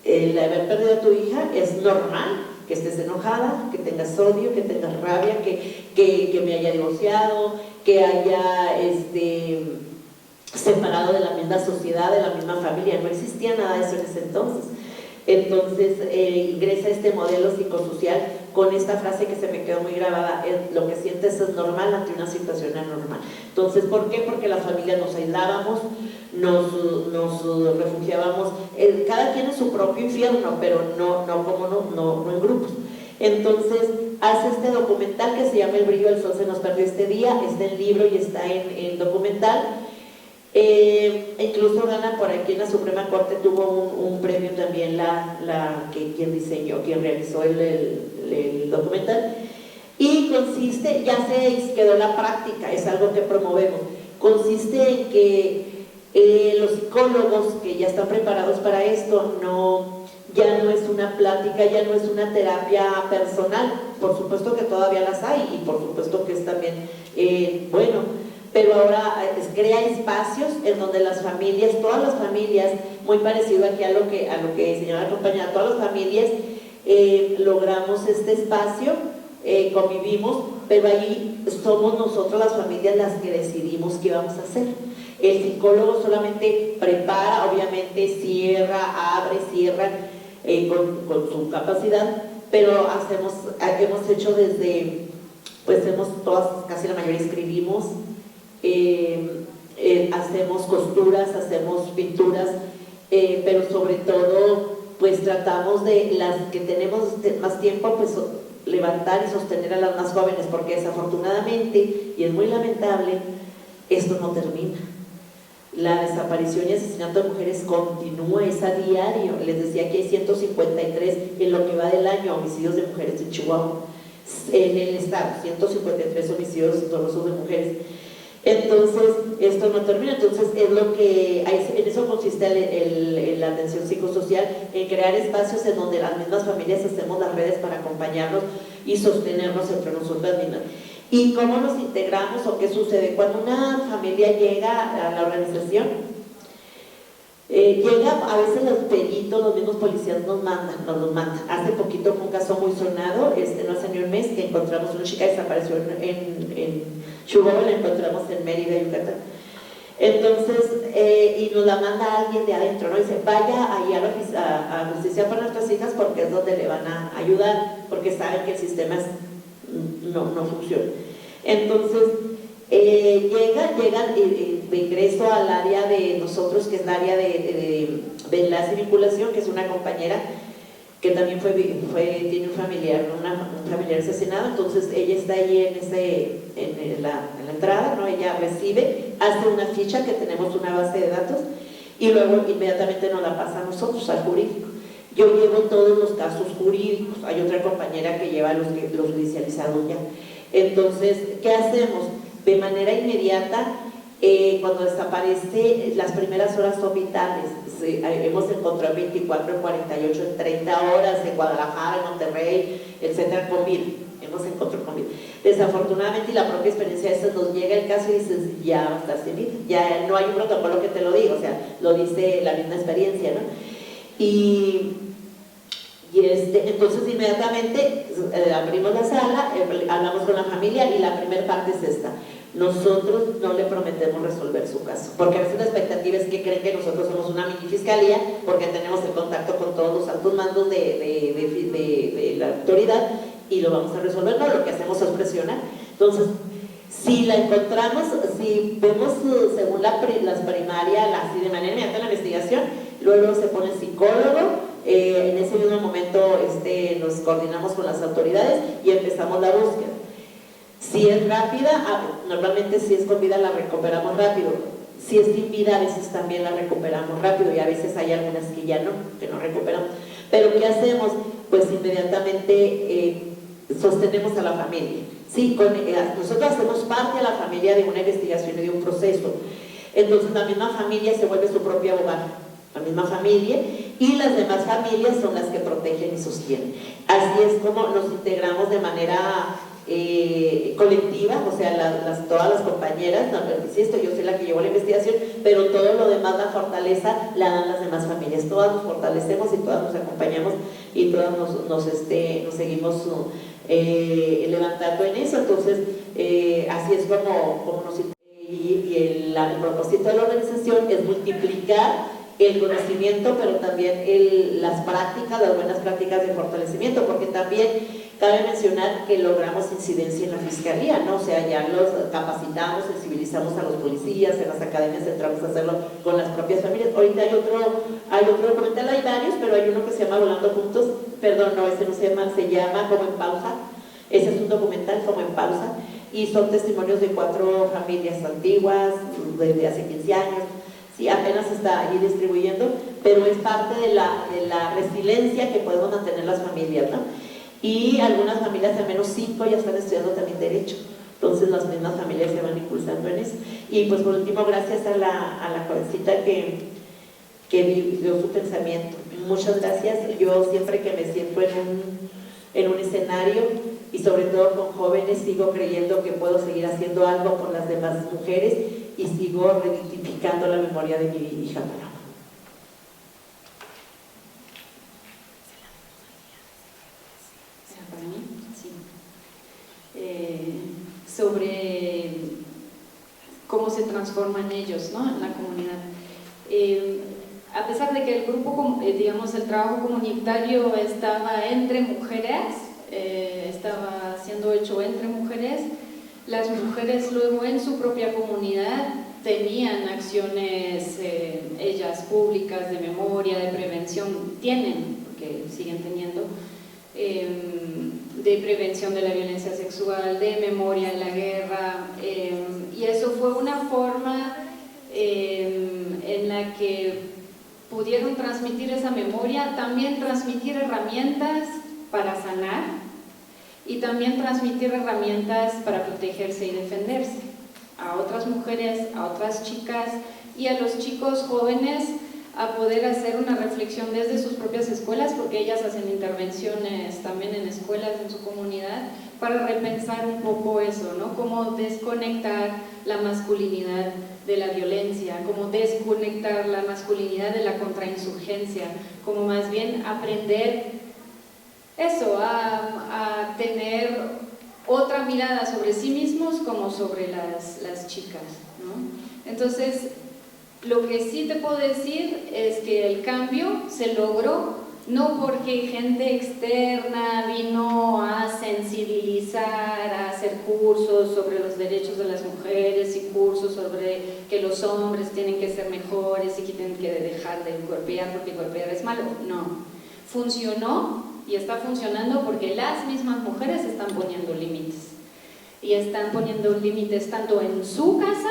el haber perdido a tu hija es normal, que estés enojada, que tengas odio, que tengas rabia, que me haya divorciado, que haya separado de la misma sociedad, de la misma familia. No existía nada de eso en ese entonces. Entonces ingresa este modelo psicosocial con esta frase que se me quedó muy grabada: lo que sientes es normal ante una situación anormal. Entonces, ¿por qué? Porque las familias nos aislábamos, nos refugiábamos, cada quien en su propio infierno, pero no en grupos. Entonces hace este documental que se llama El brillo del sol se nos perdió este día, está en libro y está en documental. Incluso gana por aquí en la Suprema Corte, tuvo un premio también quien diseñó, quien realizó el documental, y consiste, ya se quedó en la práctica, es algo que promovemos, consiste en que los psicólogos que ya están preparados para esto, ya no es una plática, ya no es una terapia personal, por supuesto que todavía las hay y por supuesto que es también bueno, pero ahora crea espacios en donde las familias, todas las familias, muy parecido aquí a lo que señala la compañera, todas las familias logramos este espacio, convivimos, pero ahí somos nosotros las familias las que decidimos qué vamos a hacer. El psicólogo solamente prepara, obviamente cierra, abre, cierra con su capacidad, pero hemos hecho desde, pues casi la mayoría escribimos, hacemos costuras, hacemos pinturas, pero sobre todo pues tratamos de las que tenemos más tiempo, pues levantar y sostener a las más jóvenes, porque desafortunadamente, y es muy lamentable, esto no termina. La desaparición y asesinato de mujeres continúa, es a diario. Les decía que hay 153 en lo que va del año homicidios de mujeres en Chihuahua, en el estado, 153 homicidios dolosos de mujeres. Entonces, esto no termina. Entonces, en eso consiste la atención psicosocial, en crear espacios en donde las mismas familias hacemos las redes para acompañarnos y sostenernos entre nosotras mismas. ¿Y cómo nos integramos o qué sucede? Cuando una familia llega a la organización, llega, a veces los peritos, los mismos policías nos los mandan. Hace poquito fue un caso muy sonado, no hace ni un mes, que encontramos una chica que desapareció en Chihuahua, la encontramos en Mérida, Yucatán. Entonces, y nos la manda alguien de adentro, ¿no? Dice, vaya ahí a Justicia para nuestras hijas, porque es donde le van a ayudar, porque saben que el sistema no funciona. Entonces, llegan de ingreso al área de nosotros, que es el área de enlace y vinculación, que es una compañera que también tiene un familiar asesinado. Entonces ella está ahí en la entrada, ¿no? Ella recibe, hace una ficha, que tenemos una base de datos, y luego inmediatamente nos la pasa a nosotros, al jurídico. Yo llevo todos los casos jurídicos, hay otra compañera que lleva los judicializados ya. Entonces, ¿qué hacemos? De manera inmediata, cuando desaparece, las primeras horas son vitales. Hemos encontrado 24, 48, 30 horas en Guadalajara, en Monterrey, etcétera, con vida. Hemos encontrado con vida. Desafortunadamente, y la propia experiencia de nos llega el caso y dices, ya va a estar sin vida, ya no hay un protocolo que te lo diga, o sea, lo dice la misma experiencia, ¿no? Y Entonces inmediatamente abrimos la sala, hablamos con la familia y la primera parte es esta: nosotros no le prometemos resolver su caso, porque a veces la expectativa es que creen que nosotros somos una mini fiscalía porque tenemos el contacto con todos los altos mandos de la autoridad y lo vamos a resolver. No, lo que hacemos es presionar. Entonces, si la encontramos, si vemos según las primarias, así de manera inmediata en la investigación, luego se pone el psicólogo. En ese mismo momento nos coordinamos con las autoridades y empezamos la búsqueda. Si es rápida, normalmente si es con vida la recuperamos rápido. Si es sin vida, a veces también la recuperamos rápido, y a veces hay algunas que ya no, que no recuperamos. Pero ¿qué hacemos? Pues inmediatamente sostenemos a la familia. Sí, nosotros hacemos parte a la familia de una investigación y de un proceso. Entonces la misma familia se vuelve su propia abogada, la misma familia, y las demás familias son las que protegen y sostienen. Así es como nos integramos de manera colectiva, o sea, todas las compañeras, no, insisto, yo soy la que llevo la investigación, pero todo lo demás, la fortaleza, la dan las demás familias. Todas nos fortalecemos y todas nos acompañamos y todas nos seguimos levantando en eso. Entonces, así es como nos... Y el propósito de la organización es multiplicar el conocimiento, pero también las buenas prácticas de fortalecimiento, porque también cabe mencionar que logramos incidencia en la fiscalía, ¿no? O sea, ya los capacitamos, sensibilizamos a los policías, en las academias entramos a hacerlo con las propias familias. Ahorita hay otro documental, hay varios, pero hay uno que se llama Volando Juntos, perdón, no, ese no se llama Como en Pausa. Ese es un documental, Como en Pausa, y son testimonios de 4 familias antiguas, desde hace 15 años. Sí, apenas está ahí distribuyendo, pero es parte de la resiliencia que podemos mantener las familias, ¿no? Y algunas familias, al menos 5, ya están estudiando también Derecho. Entonces las mismas familias se van impulsando en eso. Y pues por último, gracias a la jovencita que vivió su pensamiento. Muchas gracias. Yo siempre que me siento en un escenario, y sobre todo con jóvenes, sigo creyendo que puedo seguir haciendo algo por las demás mujeres y sigo reivindicando la memoria de mi hija Paloma. Para mí, sí. Sobre cómo se transforman ellos, ¿no?, en la comunidad. A pesar de que el grupo, digamos, el trabajo comunitario estaba entre mujeres, estaba siendo hecho entre mujeres, las mujeres luego en su propia comunidad tenían acciones, ellas públicas, de memoria, de prevención, tienen, porque siguen teniendo, de prevención de la violencia sexual, de memoria de la guerra, y eso fue una forma en la que pudieron transmitir esa memoria, también transmitir herramientas para sanar y también transmitir herramientas para protegerse y defenderse a otras mujeres, a otras chicas y a los chicos jóvenes, a poder hacer una reflexión desde sus propias escuelas, porque ellas hacen intervenciones también en escuelas, en su comunidad, para repensar un poco eso, ¿no? Cómo desconectar la masculinidad de la violencia, cómo desconectar la masculinidad de la contrainsurgencia, como más bien aprender eso, a tener otra mirada sobre sí mismos como sobre las chicas, ¿no? Entonces, lo que sí te puedo decir es que el cambio se logró no porque gente externa vino a sensibilizar, a hacer cursos sobre los derechos de las mujeres y cursos sobre que los hombres tienen que ser mejores y que tienen que dejar de golpear porque golpear es malo. No, funcionó y está funcionando porque las mismas mujeres están poniendo límites, y están poniendo límites tanto en su casa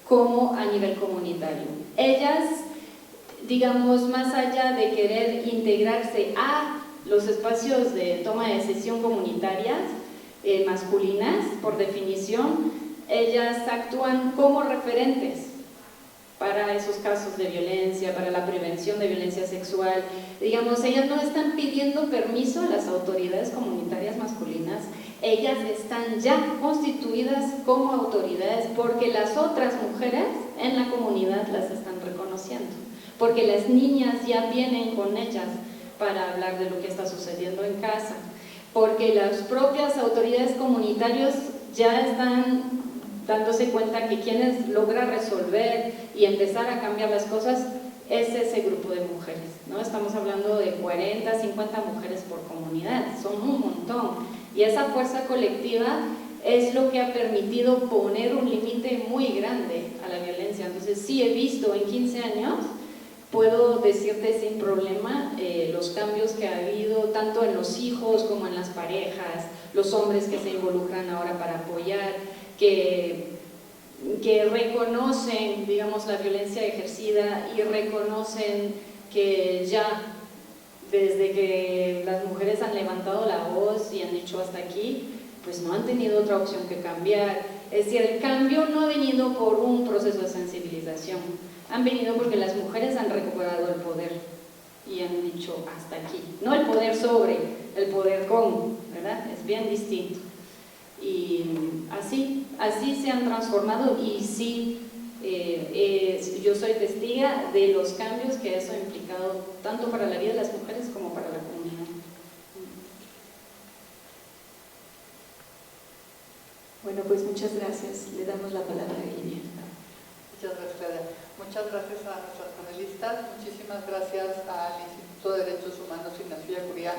como a nivel comunitario. Ellas, digamos, más allá de querer integrarse a los espacios de toma de decisión comunitarias masculinas, por definición, ellas actúan como referentes para esos casos de violencia, para la prevención de violencia sexual. Digamos, ellas no están pidiendo permiso a las autoridades comunitarias masculinas, ellas están ya constituidas como autoridades porque las otras mujeres en la comunidad las están reconociendo, porque las niñas ya vienen con ellas para hablar de lo que está sucediendo en casa, porque las propias autoridades comunitarias ya están dándose cuenta que quienes logran resolver y empezar a cambiar las cosas es ese grupo de mujeres, ¿no? Estamos hablando de 40, 50 mujeres por comunidad, son un montón, y esa fuerza colectiva es lo que ha permitido poner un límite muy grande a la violencia. Entonces sí he visto en 15 años, puedo decirte sin problema, los cambios que ha habido tanto en los hijos como en las parejas, los hombres que se involucran ahora para apoyar, que reconocen, digamos, la violencia ejercida y reconocen que ya desde que las mujeres han levantado la voz y han dicho hasta aquí, pues no han tenido otra opción que cambiar. Es decir, el cambio no ha venido por un proceso de sensibilización, han venido porque las mujeres han recuperado el poder y han dicho hasta aquí, no el poder sobre, el poder con, ¿verdad? Es bien distinto. Y así se han transformado, y sí, yo soy testiga de los cambios que eso ha implicado tanto para la vida de las mujeres como para la comunidad. Bueno, pues muchas gracias. Le damos la palabra a Lidia. Muchas gracias, Claudia. Muchas gracias a nuestras panelistas. Muchísimas gracias al Instituto de Derechos Humanos Ignacio Ellacuría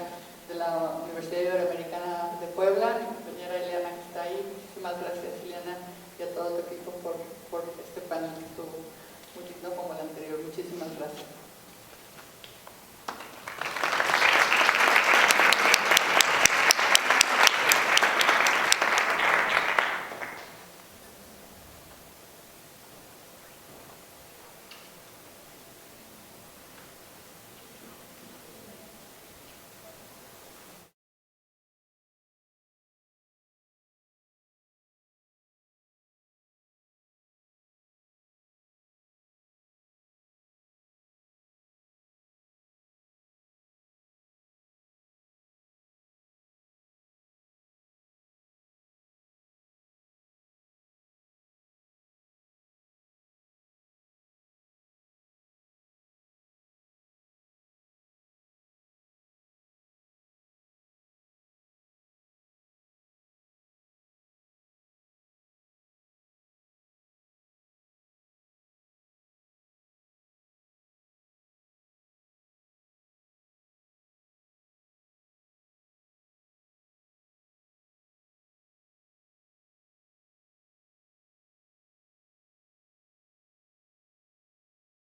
de la Universidad Iberoamericana de Puebla, mi compañera Ileana que está ahí. Muchísimas gracias, Ileana, y a todo tu equipo por este panel que estuvo muy lindo como el anterior. Muchísimas gracias.